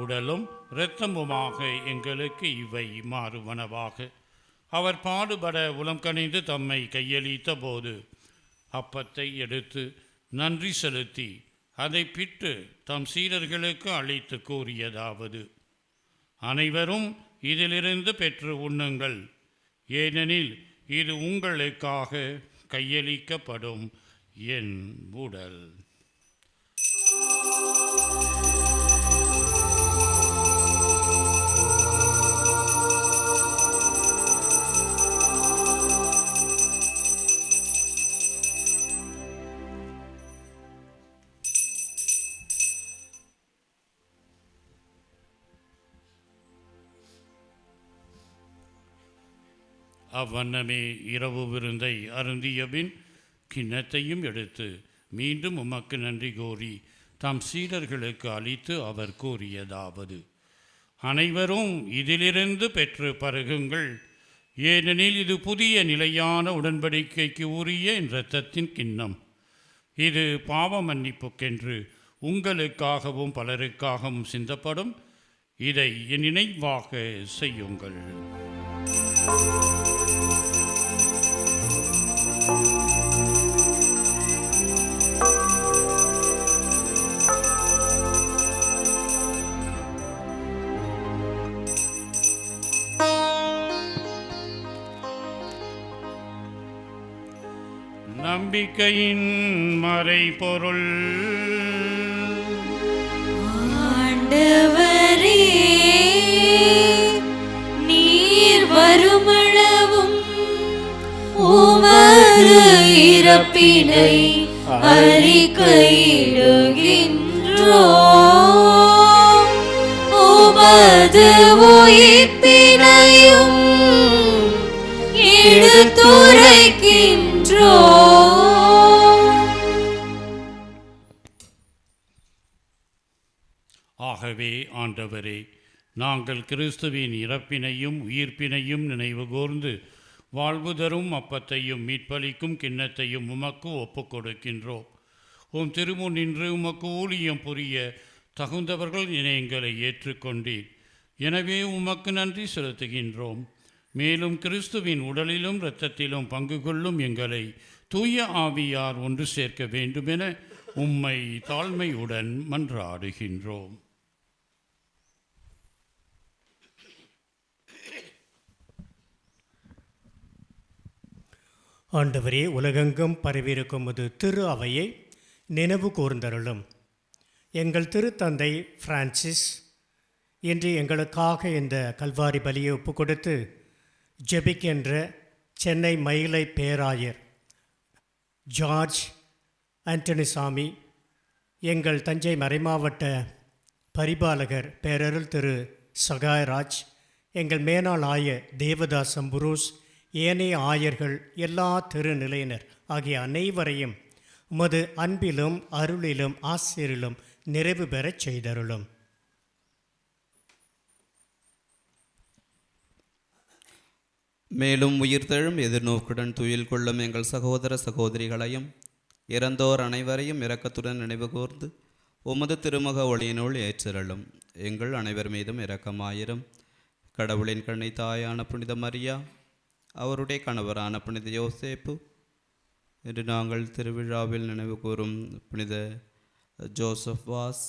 உடலும் இரத்தமுமாக எங்களுக்கு இவை மாறுவனவாக. அவர் பாடுபட உளம் கனிந்து தம்மை கையளித்த போது அப்பத்தை எடுத்து நன்றி செலுத்தி அதை பிட்டு தம் சீடர்களுக்கு அளித்து கூறியதாவது: அனைவரும் இதிலிருந்து பெற்று உண்ணுங்கள், ஏனெனில் இது உங்களுக்காக கையளிக்கப்படும் என் உடல். அவ்வண்ணமே இரவு விருந்தை அருந்தியபின் கிண்ணத்தையும் எடுத்து மீண்டும் உமக்கு நன்றி கூறி தம் சீடர்களுக்கு அளித்து அவர் கூறியதாவது: அனைவரும் இதிலிருந்து பெற்று பருகுங்கள், ஏனெனில் இது புதிய நிலையான உடன்படிக்கைக்கு உரிய என் இரத்தத்தின் கிண்ணம். இது பாவ மன்னிப்புக்கென்று உங்களுக்காகவும் பலருக்காகவும் சிந்தப்படும். இதை என் நினைவாக செய்யுங்கள். நம்பிக்கையின் மறைபொருள். ஆண்டவரே, நீர் வருமளவும் உமது இறப்பினை அறிக்கையிடுகின்றோம், உமது உயிர்ப்பினையும் எடுத்துரைக்கின்றோம். ஆகவே ஆண்டவரே, நாங்கள் கிறிஸ்துவின் இறப்பினையும் உயிர்ப்பினையும் நினைவு கூர்ந்து வாழ்வு தரும் அப்பத்தையும் மீட்பளிக்கும் கிண்ணத்தையும் உமக்கு ஒப்புக் கொடுக்கின்றோம். உம் திருமுன் நின்று உமக்கு ஊழியம் புரிய தகுந்தவர்கள் எங்களை ஏற்றுக்கொண்டீர். எனவே உமக்கு நன்றி செலுத்துகின்றோம். மேலும் கிறிஸ்துவின் உடலிலும் இரத்தத்திலும் பங்கு கொள்ளும் எங்களை தூய ஆவியார் ஒன்று சேர்க்க வேண்டுமென உம்மை தாழ்மையுடன் மன்றாடுகின்றோம். ஆண்டவரே, உலகெங்கும் பரவியிருக்கும் அது திரு அவையை நினைவு கூர்ந்தருளும். எங்கள் திருத்தந்தை பிரான்சிஸ் இன்று எங்களுக்காக இந்த கல்வாரி பலியை ஒப்பு கொடுத்து ஜெபிக்கின்ற சென்னை மயிலை பேராயர் ஜார்ஜ் ஆண்டனிசாமி, எங்கள் தஞ்சை மறைமாவட்ட பரிபாலகர் பேரருள் திரு சகாயராஜ், எங்கள் மேனாள் ஆயர் தேவதாஸ் புரூஸ், ஏனைய ஆயர்கள், எல்லா திருநிலையினர் ஆகிய அனைவரையும் உமது அன்பிலும் அருளிலும் ஆசிரிலும் நிறைவு பெறச் செய்தருளும். மேலும் உயிர்த்தெழும் எதிர்நோக்குடன் துயில் கொள்ளும் எங்கள் சகோதர சகோதரிகளையும் இறந்தோர் அனைவரையும் இரக்கத்துடன் நினைவு கூர்ந்து உமது திருமுக ஒளியினுள் ஏற்றருளும். எங்கள் அனைவர் மீதும் இரக்கமாயிரும். கடவுளின் கண்ணை தாயான புனித மரியா, அவருடைய கணவரான புனித யோசேப்பு, இன்று நாங்கள் திருவிழாவில் நினைவு கூறும் புனித ஜோசப் வாஸ்,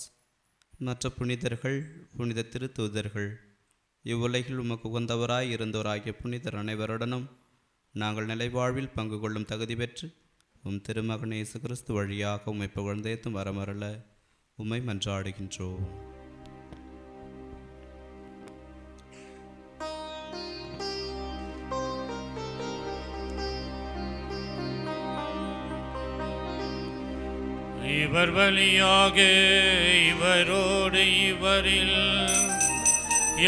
மற்ற புனிதர்கள், புனித திருத்தூதர்கள், இவ்வுலகில் உமக்கு உகந்தவராய் இருந்தோராகிய புனிதர் அனைவருடனும் நாங்கள் நிலைவாழ்வில் பங்கு கொள்ளும் தகுதி பெற்று உம் திருமகன் இயேசு கிறிஸ்து வழியாக உம்மை புகழ்ந்தேத்தும் வரமரல உம்மை மன்றாடுகின்றோம். இவர் வழியாக இவரோடு இவரில்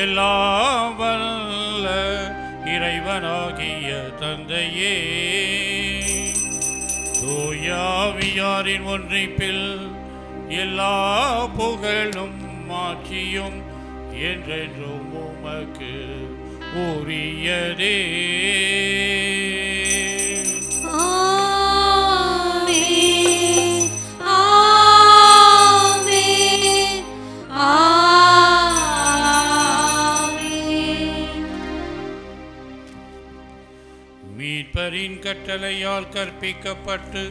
எல்லாம் வல்ல இறைவனாகிய தந்தையே, தூயாவியாரின் ஒன்றிப்பில் எல்லா புகழும் மாட்சியும் என்றென்றும் உமக்கு உரியதே. மீட்பரின் கட்டளையால் கற்பிக்கப்பட்டு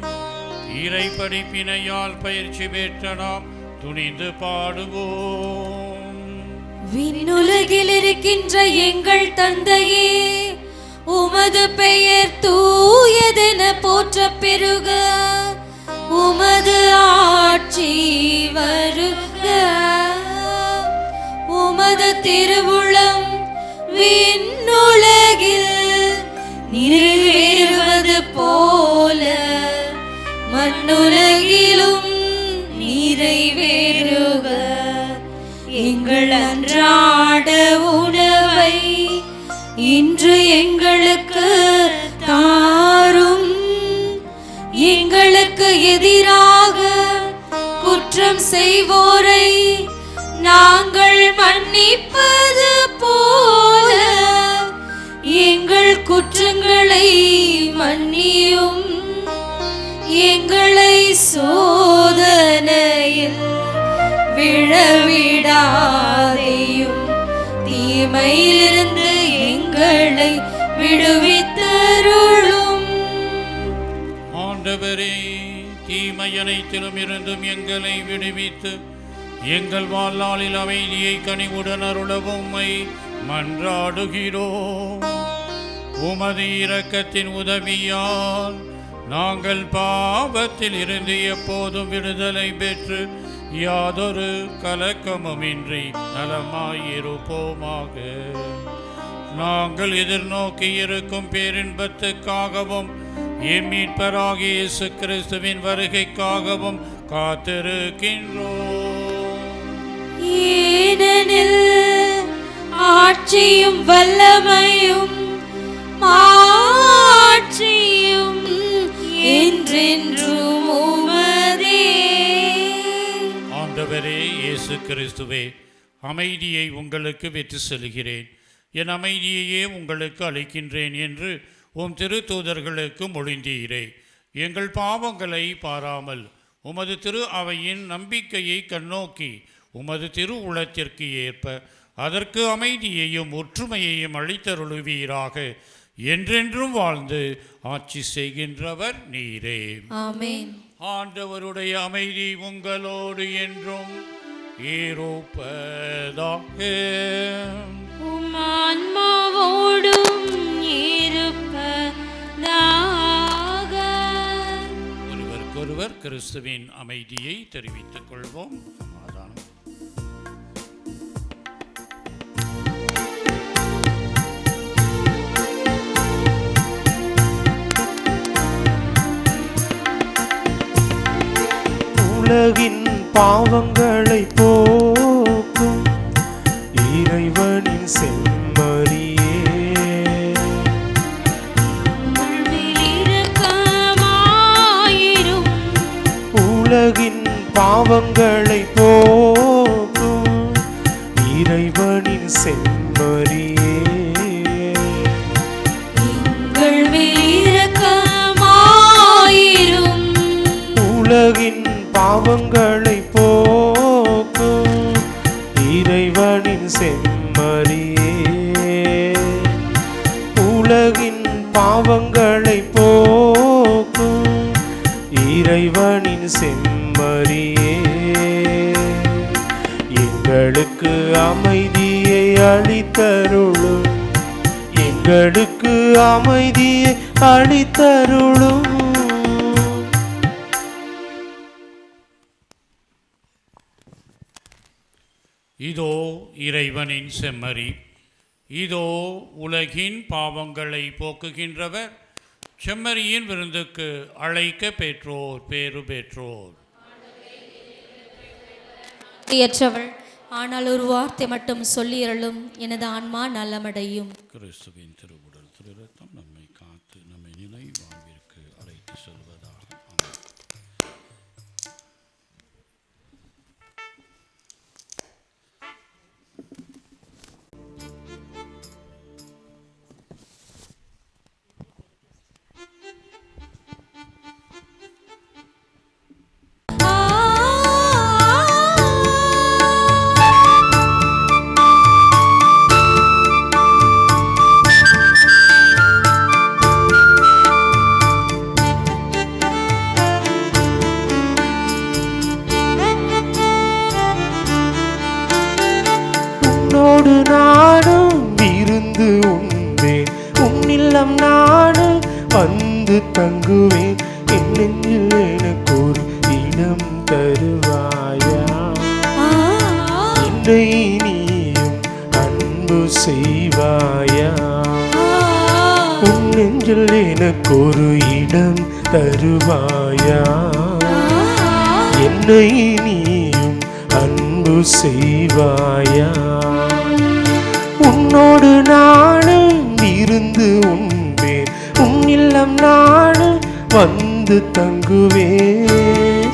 இறை படிப்பினையால் பயிற்சி பெற்ற நாம் துணிந்து பாடுவோம். விண்ணுலகில் இருக்கின்ற எங்கள் தந்தையே, உமது பெயர் தூயதென போற்ற பெருக, உமது ஆட்சி வருக, உமது திருவுளம் விண்ணுலகில் நிறைவேறுவது போல மண்ணுலகிலும் நிறைவேறுக. எங்கள் அன்றாட உணவை இன்று எங்களுக்கு எதிராக குற்றம் செய்வோரை நாங்கள் மன்னிப்பது போல எங்கள் குற்றங்களை மன்னியும், எங்களை சோதனையில் விழவிடாதேயும், தீமையிலிருந்து எங்களை விடுவித்தருளும். ஆண்டவரே, தீமை அனைத்திலும் இருந்தும் எங்களை விடுவித்து எங்கள் வாழ்நாளில் அமைதியை கனிவுடன் அருளவும் உம்மை மன்றாடுகிறோம். உமது இரக்கத்தின் உதவியால் நாங்கள் பாவத்தில் இருந்து எப்போதும் விடுதலை பெற்று யாதொரு கலக்கமுமின்றி நலமாயிருப்போமாக. நாங்கள் எதிர்நோக்கி இருக்கும் பேரின்பத்துக்காகவும் எம் மீட்பராகிய இயேசு கிறிஸ்துவின் வருகைக்காகவும் காத்திருக்கின்றோம். ஏனெனில் ஆட்சியும் வல்லமையும் மாட்சியும் என்றென்றும் உமதே. ஆண்டவரே இயேசு கிறிஸ்துவே, அமைதியை உங்களுக்கு விட்டு செல்கிறேன், என் அமைதியையே உங்களுக்கு அளிக்கின்றேன் என்று உம் திருத்தூதர்களுக்கு மொழிந்தீரே. எங்கள் பாவங்களை பாராமல் உமது திரு அவையின் நம்பிக்கையை கண்ணோக்கி உமது திரு உளத்திற்கு ஏற்ப அதற்கு அமைதியையும் ஒற்றுமையையும் அளித்தருளுவீராக. என்றென்றும் வாழ்ந்து ஆட்சி செய்கின்றவர் நீரே. ஆமென். ஆண்டவருடைய அமைதி உங்களோடு என்றும் இருப்பதாக. உம் ஆன்மாவோடும் இருப்பதாக. ஒருவருக்கொருவர் கிறிஸ்துவின் அமைதியை தெரிவித்துக் கொள்வோம். சமாதானம். உலகின் பாவங்களை போக்கும் இறைவனின் செம்மறியே, இரக்கமாயிரும். உலகின் பாவங்களை போக்கும் இறைவனின் செம்மறியே, எங்கள் மேல் இரக்கமாயிரும். உலகின் பாவங்களை போக்கும் இறைவனின் செம்மறியே, உலகின் பாவங்களை போக்கும் இறைவனின் செம்மறியே, எங்களுக்கு அமைதியை அளித்தருளும், எங்களுக்கு அமைதியை அளித்தருளும். இதோ இறைவனின் செம்மறி, இதோ உலகின் பாவங்களை போக்குகின்றவர். செம்மறியின் விருந்துக்கு அழைக்க பெற்றோர் பேறு பெற்றோர். ஏற்றவள், ஆனால் ஒரு வார்த்தை மட்டும் சொல்லியருளும், எனது ஆன்மா நலமடையும். கிறிஸ்துவின் திருவுடல் திருரத்தம் நம்மை காத்து நம்மை நிலை வாழ்விற்கு அழைத்து செல்வதாக. உன்னோடு நானும் விருந்து உண்பேன், உன்னில்லம் நானும் வந்து தங்குவேன், என் நெஞ்சில் எனக்கு ஒரு இடம் தருவாயா, என்னை நீயும் அன்பு செய்வாயா, உன் நெஞ்சில் எனக்கு ஒரு இடம் தருவாயா, என்னை நீயும் அன்பு செய்வாயா, உன்னோடு நானும் இருந்து உண்பேன், உன் இல்லம் நானும் வந்து வந்து தங்குவேன்.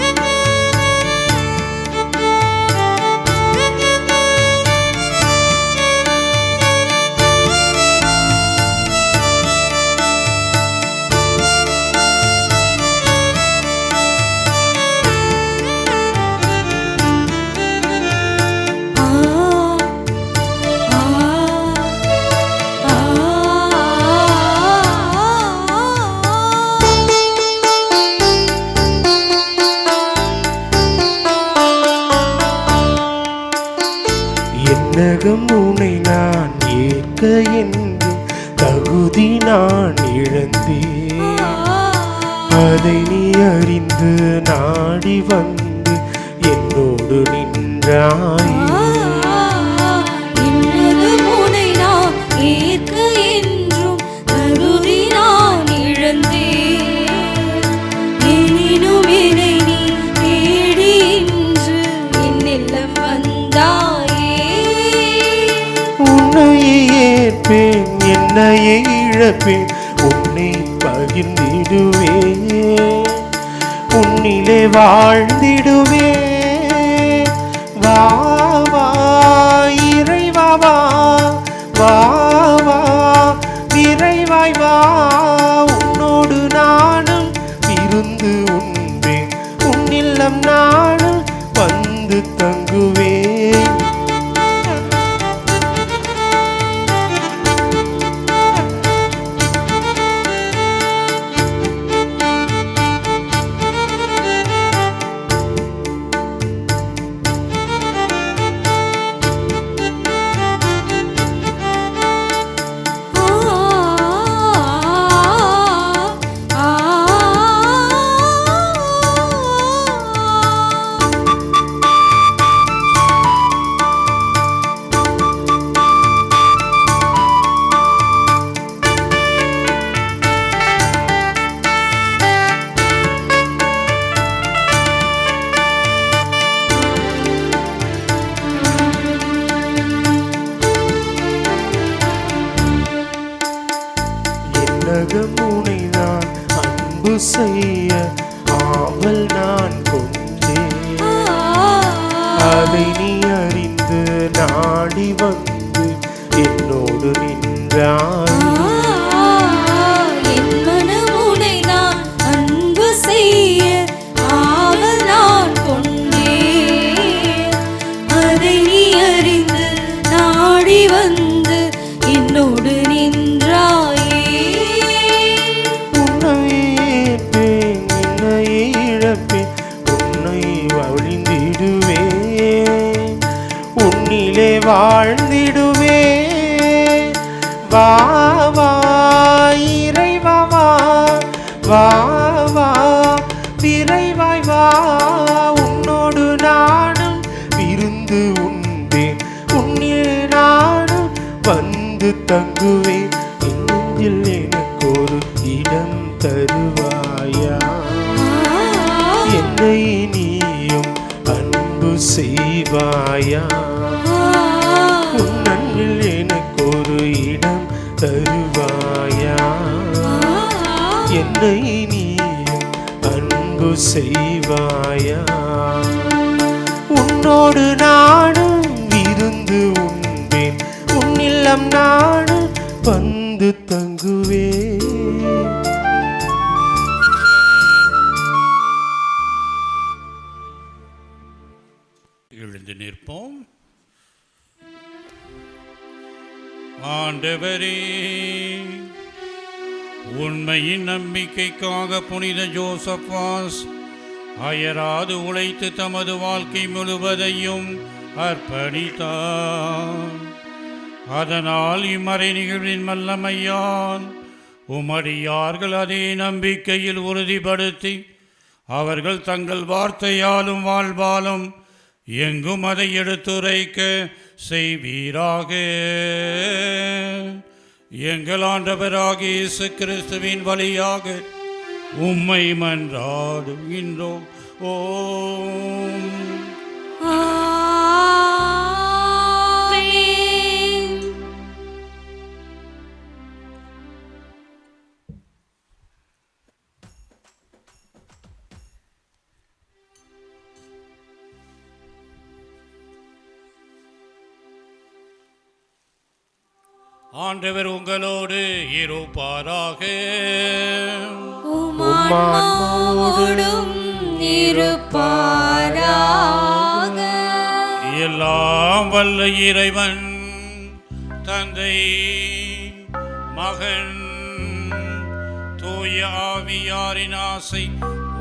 என்னகம் உனை நான் ஏற்க என்று தகுதி நான் இழந்தேன். அதை நீ அறிந்து நாடி வந்து என்னோடு நின்றாய். என்னையே இழப்பேன், உன்னை பகிர்ந்திடுவேன், உன்னிலே வாழ்ந்திடுவேன். வா வா இறைவா வா, வா வா இறைவாய் வா, உன்னோடு நானும் இருந்து உண்பேன், உன்னில்லம் நானும் வந்து தங்குவேன். உனை நான் அன்பு செய்ய ஆவல் நான் கொண்டேன். அதை நீ அறிந்து நாடி வந்து என்னோடு நின்றாய். உன்னிலே வாழ்ந்திடுவேன். வா வா இறைவா வா, வா வா இறைவாய் வா, உன்னோடு நானும் விருந்து உண்பேன், உன்னிலே நானும் வந்து தங்குவேன். நெஞ்சில் எனக்கு ஒரு இடம் தருவாயா, என்னை நீயும் அன்பு செய்வாயா, உன்னன்பில் எனக்கு ஒரு இடம் தருவாயா, என்னை நீயும் அன்பு செய்வாயா, உன்னோடு நானும் விருந்து உண்பேன், உன்னில்லம் நானும் வந்து தங்குவேன். எழுந்து நிற்போம். ஆண்டவரே, உண்மையின் நம்பிக்கைக்காக புனித ஜோசப்பாஸ் அயராது உழைத்து தமது வாழ்க்கை முழுவதையும் அர்ப்பணித்தார். அதனால் இம்மறை நிகழ்வின் வல்லமையால் உமடியார்கள் அதே நம்பிக்கையில் உறுதிப்படுத்தி அவர்கள் தங்கள் வார்த்தையாலும் வாழ்வாலும் எங்கும் அதை எடுத்துரைக்க செய்வீராக. எங்கள் ஆண்டவராகிய இயேசு கிறிஸ்துவின் வழியாக உம்மை மன்றாடுகின்றோம். ஓம் ஆண்டவர் உங்களோடு இருப்பாராக. உம்மான்மாவோடும் இருப்பாராக. எல்லாம் வல்ல இறைவன் தந்தை, மகன், தூய ஆவியாரின் ஆசை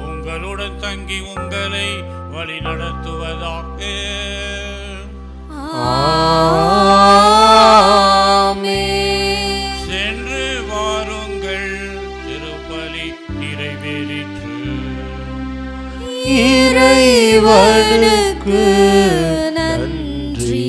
உங்களுடன் தங்கி உங்களை வழி நடத்துவதாக. சென்று வாருங்கள், திருப்பலி நிறைவேறிற்று. இறைவனுக்கு நன்றி.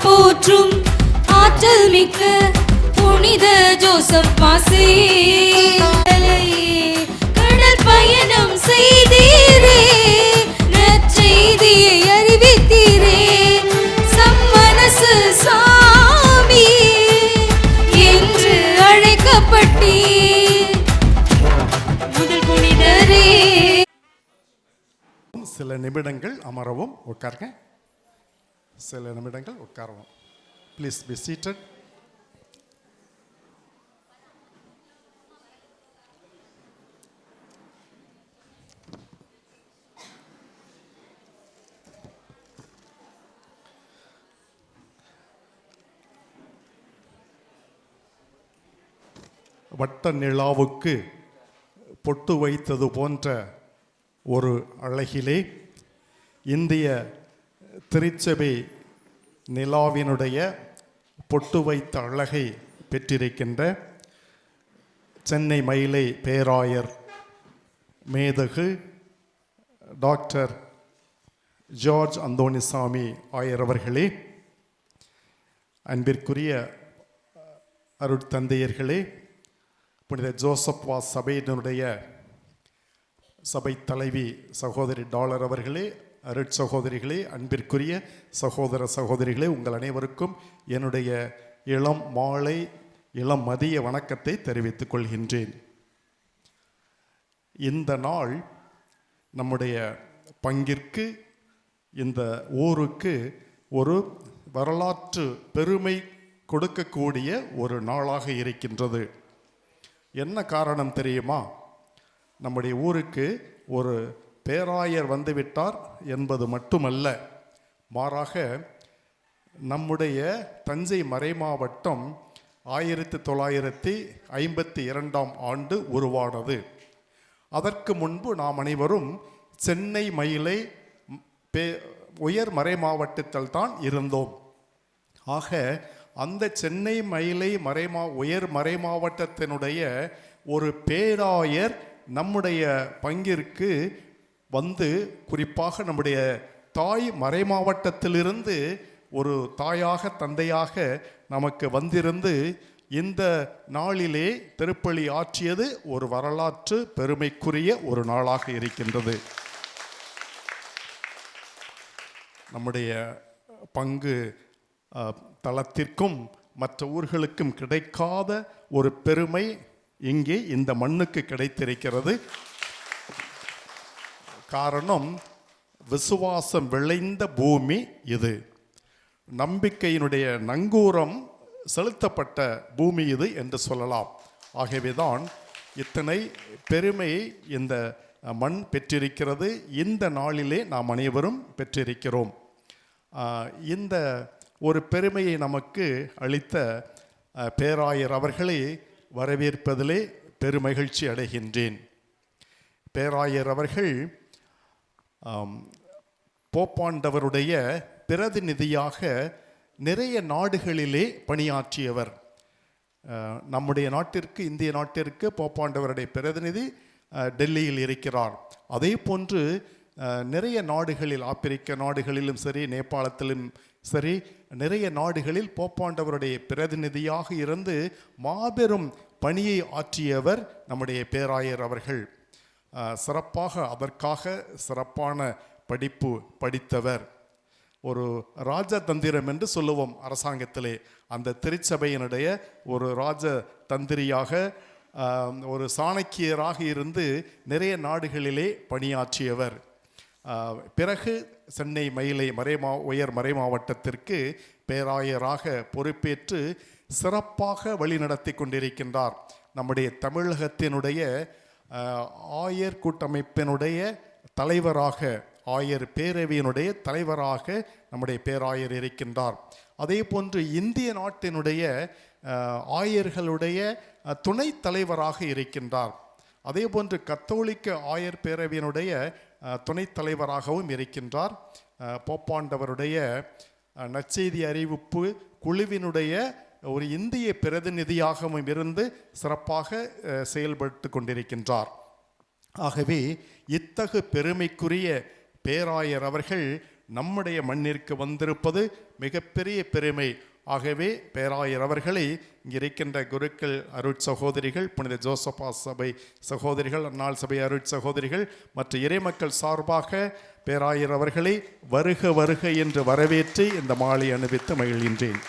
போற்றும் ஆற்றல் மிக்க புனித ஜோசப் மாசி, கடல் பயணம் செய்தீரே, நற்செய்தியை அறிவித்தீரே, சம்மனசு சாமி என்று அழைக்கப்பட்டீர் முதல் புனிதரே. சில நிமிடங்கள் அமரவும், உட்காருங்க. சில நிமிடங்கள் உட்காரவும். Please be seated. வட்ட நிலாவுக்கு பொட்டு வைத்தது போன்ற ஒரு அழகிலே இந்திய திருச்சபை நிலாவினுடைய பொட்டு வைத்த அழகை பெற்றிருக்கின்ற சென்னை மயிலை பேராயர் மேதகு டாக்டர் ஜார்ஜ் அந்தோணிசாமி ஆயர் அவர்களே, அன்பிற்குரிய அருட்தந்தையர்களே, புனித ஜோசப் வாஸ் சபையினுடைய சபை தலைவி சகோதரி டாலர் அவர்களே, அருட்சகோதரிகளே, அன்பிற்குரிய சகோதர சகோதரிகளே, உங்கள் அனைவருக்கும் என்னுடைய இளம் மாலை இளம் மதிய வணக்கத்தை தெரிவித்துக் கொள்கின்றேன். இந்த நாள் நம்முடைய பங்கிற்கு, இந்த ஊருக்கு ஒரு வரலாற்று பெருமை கொடுக்கக்கூடிய ஒரு நாளாக இருக்கின்றது. என்ன காரணம் தெரியுமா? நம்முடைய ஊருக்கு ஒரு பேராயர் வந்துவிட்டார் என்பது மட்டுமல்ல, மாறாக நம்முடைய தஞ்சை மறைமாவட்டம் 1952 ஆண்டு உருவானது. அதற்கு முன்பு நாம் அனைவரும் சென்னை மயிலை உயர் மறைமாவட்டத்தில் தான் இருந்தோம். ஆக அந்த சென்னை மயிலை உயர் மறைமாவட்டத்தினுடைய ஒரு பேராயர் நம்முடைய பங்கிற்கு வந்து, குறிப்பாக நம்முடைய தாய் மறைமாவட்டத்திலிருந்து ஒரு தாயாக தந்தையாக நமக்கு வந்திருந்து இந்த நாளிலே திருப்பலி ஆற்றியது ஒரு வரலாற்று பெருமைக்குரிய ஒரு நாளாக இருக்கின்றது. நம்முடைய பங்கு தளத்திற்கும் மற்ற ஊர்களுக்கும் கிடைக்காத ஒரு பெருமை இங்கே இந்த மண்ணுக்கு கிடைத்திருக்கிறது. காரணம், விசுவாசம் விளைந்த பூமி இது. நம்பிக்கையினுடைய நங்கூரம் செலுத்தப்பட்ட பூமி இது என்று சொல்லலாம். ஆகவேதான் இத்தனை பெருமையை இந்த மண் பெற்றிருக்கிறது. இந்த நாளிலே நாம் அனைவரும் பெற்றிருக்கிறோம். இந்த ஒரு பெருமையை நமக்கு அளித்த பேராயர் அவர்களை வரவேற்பதிலே பெருமகிழ்ச்சி அடைகின்றேன். பேராயர் அவர்கள் போப்பாண்டவருடைய பிரதிநிதியாக நிறைய நாடுகளிலே பணியாற்றியவர். நம்முடைய நாட்டிற்கு, இந்திய நாட்டிற்கு போப்பாண்டவருடைய பிரதிநிதி டெல்லியில் இருக்கிறார். அதே போன்று நிறைய நாடுகளில், ஆப்பிரிக்க நாடுகளிலும் சரி, நேபாளத்திலும் சரி, நிறைய நாடுகளில் போப்பாண்டவருடைய பிரதிநிதியாக இருந்து மாபெரும் பணியை ஆற்றியவர் நம்முடைய பேராயர் அவர்கள். சிறப்பாக அதற்காக சிறப்பான படிப்பு படித்தவர். ஒரு ராஜதந்திரம் என்று சொல்லுவோம் அரசாங்கத்திலே, அந்த திருச்சபையினுடைய ஒரு ராஜதந்திரியாக, ஒரு சாணக்கியராக இருந்து நிறைய நாடுகளிலே பணியாற்றியவர். பிறகு சென்னை மயிலை உயர் மறை மாவட்டத்திற்கு பேராயராக பொறுப்பேற்று சிறப்பாக வழிநடத்தி கொண்டிருக்கின்றார். நம்முடைய தமிழகத்தினுடைய ஆயர் கூட்டமைப்பினுடைய தலைவராக, ஆயர் பேரவையினுடைய தலைவராக நம்முடைய பேராயர் இருக்கின்றார். அதே போன்று இந்திய நாட்டினுடைய ஆயர்களுடைய துணைத் தலைவராக இருக்கின்றார். அதே போன்று கத்தோலிக்க ஆயர் பேரவையினுடைய துணைத் தலைவராகவும் இருக்கின்றார். போப்பாண்டவருடைய நற்செய்தி அறிவிப்பு குழுவினுடைய ஒரு இந்திய பிரதிநிதியாகவும் இருந்து சிறப்பாக செயல்பட்டு கொண்டிருக்கின்றார். ஆகவே இத்தகு பெருமைக்குரிய பேராயர் அவர்கள் நம்முடைய மண்ணிற்கு வந்திருப்பது மிகப்பெரிய பெருமை. ஆகவே பேராயர் அவர்களை இங்கிருக்கின்ற குருக்கள், அருட்சகோதரிகள், புனித ஜோசப்பா சபை சகோதரிகள், அன்னாள் சபை அருட்சகோதரிகள் மற்ற இறைமக்கள் சார்பாக பேராயர் அவர்களை வருக வருக என்று வரவேற்று இந்த மாலை அணிவித்து மகிழ்கின்றேன்.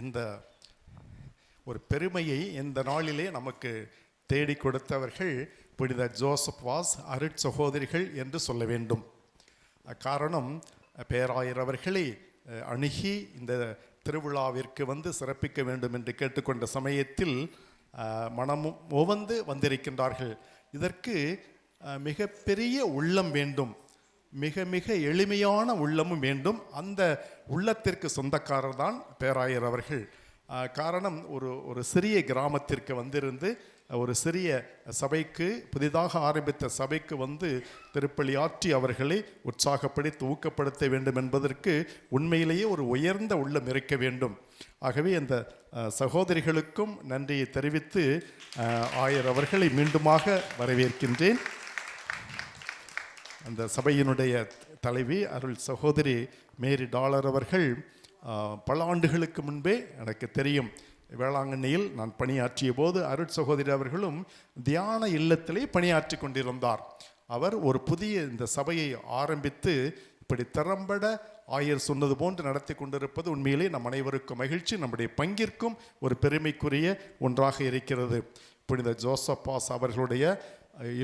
இந்த ஒரு பெருமையை இந்த நாளிலே நமக்கு தேடி கொடுத்தவர்கள் புனித ஜோசப் வாஸ் அருட்சகோதரிகள் என்று சொல்ல வேண்டும். காரணம், பேராயர் அவர்களை அணுகி இந்த திருவிழாவிற்கு வந்து சிறப்பிக்க வேண்டும் என்று கேட்டுக்கொண்ட சமயத்தில் மனமும் உவந்து வந்திருக்கின்றார்கள். இதற்கு மிகப்பெரிய உள்ளம் வேண்டும், மிக மிக எளிமையான உள்ளமும் வேண்டும். அந்த உள்ளத்திற்கு சொந்தக்காரர் தான் பேராயர் அவர்கள். காரணம், ஒரு சிறிய கிராமத்திற்கு வந்திருந்து ஒரு சிறிய சபைக்கு, புதிதாக ஆரம்பித்த சபைக்கு வந்து திருப்பலி ஆற்றி அவர்களை உற்சாகப்படுத்தி ஊக்கப்படுத்த வேண்டும் என்பதற்கு உண்மையிலேயே ஒரு உயர்ந்த உள்ளம் இருக்க வேண்டும். ஆகவே அந்த சகோதரிகளுக்கும் நன்றியை தெரிவித்து ஆயர் அவர்களை மீண்டுமாக வரவேற்கின்றேன். அந்த சபையினுடைய தலைவி அருள் சகோதரி மேரி டாலர் அவர்கள் பல ஆண்டுகளுக்கு முன்பே எனக்கு தெரியும், வேளாங்கண்ணியில் நான் பணியாற்றிய போது அருள் சகோதரி அவர்களும் தியான இல்லத்திலே பணியாற்றி கொண்டிருந்தார். அவர் ஒரு புதிய இந்த சபையை ஆரம்பித்து இப்படி திறம்பட ஆயர் சொன்னது போன்று நடத்தி கொண்டிருப்பது உண்மையிலே நம் அனைவருக்கும் மகிழ்ச்சி, நம்முடைய பங்கிற்கும் ஒரு பெருமைக்குரிய ஒன்றாக இருக்கிறது. புனித ஜோசப் பாஸ் அவர்களுடைய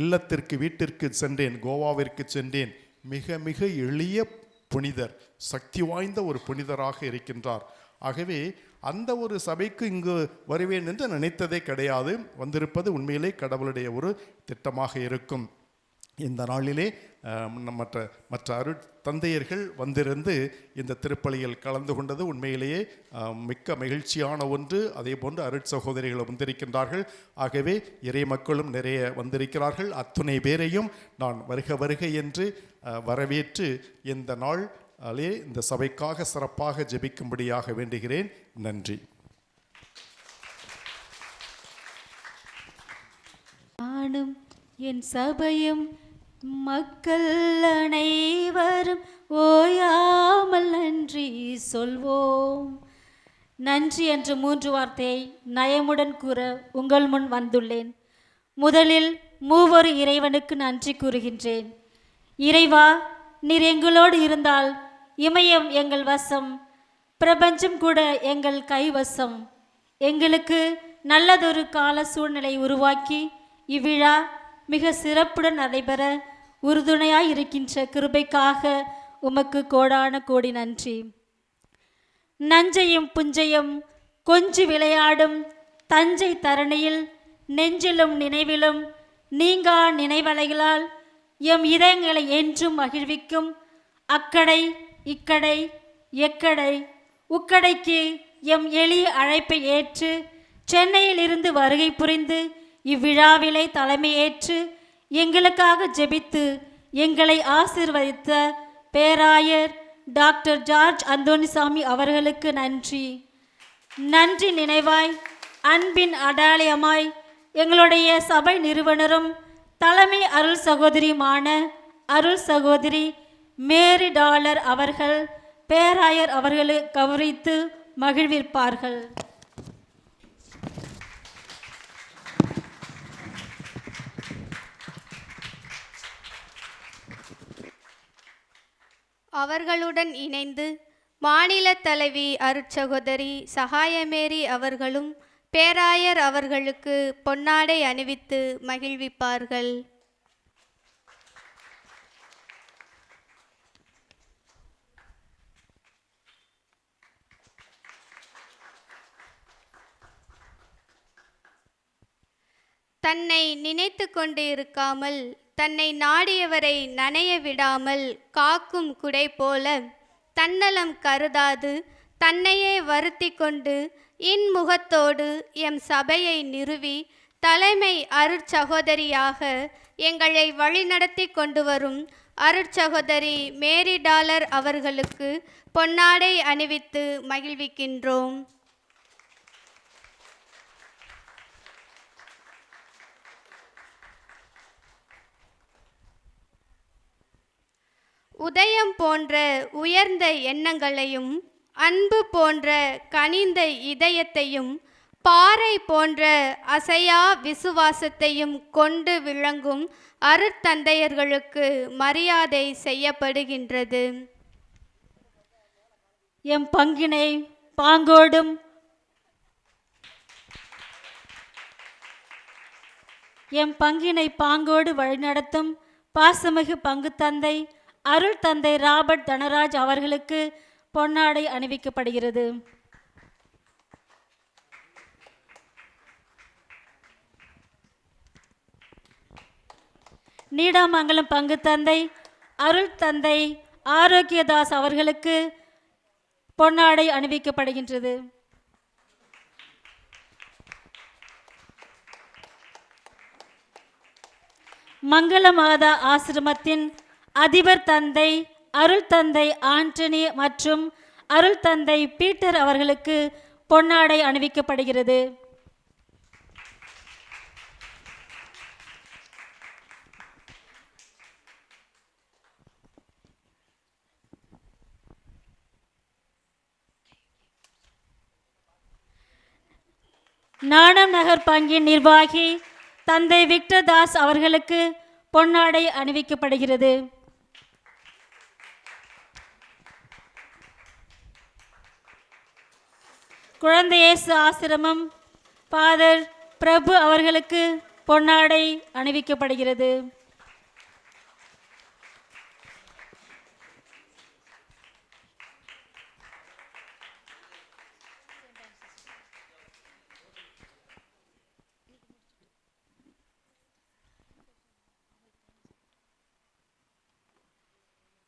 இல்லத்திற்கு, வீட்டிற்கு சென்றேன், கோவாவிற்கு சென்றேன். மிக மிக எளிய புனிதர், சக்தி வாய்ந்த ஒரு புனிதராக இருக்கின்றார். ஆகவே அந்த ஒரு சபைக்கு இங்கு வருவேன் என்று நினைத்ததே கிடையாது. வந்திருப்பது உண்மையிலே கடவுளுடைய ஒரு திட்டமாக இருக்கும். இந்த நாளிலே மற்ற அருட் தந்தையர்கள் வந்திருந்து இந்த திருப்பலியில் கலந்து கொண்டது உண்மையிலேயே மிக்க மகிழ்ச்சியான ஒன்று. அதே போன்று அருட் சகோதரிகள் வந்திருக்கின்றார்கள். ஆகவே இறை மக்களும் நிறைய வந்திருக்கிறார்கள். அத்துணை பேரையும் நான் வருக வருக என்று வரவேற்று இந்த நாளிலே இந்த சபைக்காக சிறப்பாக ஜெபிக்கும்படியாக வேண்டுகிறேன். நன்றி. நானும் என் சபையும் மக்கள் அனைவரும் ஓயாமல் நன்றி சொல்வோம். நன்றி என்ற 3 வார்த்தையை நயமுடன் கூற உங்கள் முன் வந்துள்ளேன். முதலில் மூவொரு இறைவனுக்கு நன்றி கூறுகின்றேன். இறைவா, நீர் எங்களோடு இருந்தால் இமயம் எங்கள் வசம், பிரபஞ்சம் கூட எங்கள் கைவசம். எங்களுக்கு நல்லதொரு கால சூழ்நிலை உருவாக்கி இவ்விழா மிக சிறப்புடன் நடைபெற உறுதுணையாய் இருக்கின்ற கிருபைக்காக உமக்கு கோடான கோடி நன்றி. நஞ்சையும் புஞ்சையும் கொஞ்சி விளையாடும் தஞ்சை தரணியில் நெஞ்சிலும் நினைவிலும் நீங்கா நினைவலைகளால் எம் இதயங்களை என்றும் மகிழ்விக்கும் அக்கடை இக்கடை எக்கடை உக்கடைக்கு எம் எளிய அழைப்பை ஏற்று சென்னையில் இருந்து வருகை புரிந்து இவ்விழாவிலே தலைமையேற்று எங்களுக்காக ஜெபித்து எங்களை ஆசீர்வதித்த பேராயர் டாக்டர் ஜார்ஜ் அந்தோணிசாமி அவர்களுக்கு நன்றி. நன்றி நினைவாய் அன்பின் அடையாளமாய் எங்களுடைய சபை நிறுவனரும் தலைமை அருள் சகோதரியுமான அருள் சகோதரி மேரி டாலர் அவர்கள் பேராயர் அவர்களை கௌரவித்து மகிழ்விப்பார்கள். அவர்களுடன் இணைந்து மாநில தலைவி அருட்சகோதரி சகாயமேரி அவர்களும் பேராயர் அவர்களுக்கு பொன்னாடை அணிவித்து மகிழ்விப்பார்கள். தன்னை நினைத்து கொண்டு இருக்காமல் தன்னை நாடியவரை நனைய விடாமல் காக்கும் குடை போல தன்னலம் கருதாது தன்னையே வருத்தி கொண்டு இன்முகத்தோடு எம் சபையை நிறுவி தலைமை அருட்சகோதரியாக எங்களை வழிநடத்தி கொண்டு வரும் அருட்சகோதரி மேரி டாலர் அவர்களுக்கு பொன்னாடை அணிவித்து மகிழ்விக்கின்றோம். உதயம் போன்ற உயர்ந்த எண்ணங்களையும் அன்பு போன்ற கனிந்த இதயத்தையும் பாறை போன்ற அசையா விசுவாசத்தையும் கொண்டு விளங்கும் அருட்தந்தையர்களுக்கு மரியாதை செய்யப்படுகின்றது. எம் பங்கினை பாங்கோடும் வழிநடத்தும் பாசமிகு பங்கு தந்தை அருள் தந்தை ராபர்ட் தனராஜ் அவர்களுக்கு பொன்னாடை அணிவிக்கப்படுகிறது. நீடாமங்கலம் பங்கு தந்தை அருள் தந்தை ஆரோக்கியதாஸ் அவர்களுக்கு பொன்னாடை அணிவிக்கப்படுகின்றது. மங்கள மாதா ஆசிரமத்தின் அதிபர் தந்தை அருள் தந்தை ஆண்டனி மற்றும் அருள் தந்தை பீட்டர் அவர்களுக்கு பொன்னாடை அணிவிக்கப்படுகிறது. நாணம் நகர் பங்கின் நிர்வாகி தந்தை விக்டர் தாஸ் அவர்களுக்கு பொன்னாடை அணிவிக்கப்படுகிறது. குழந்தை இயேசு ஆசிரமம் ஃபாதர் பிரபு அவர்களுக்கு பொன்னாடை அணிவிக்கப்படுகிறது.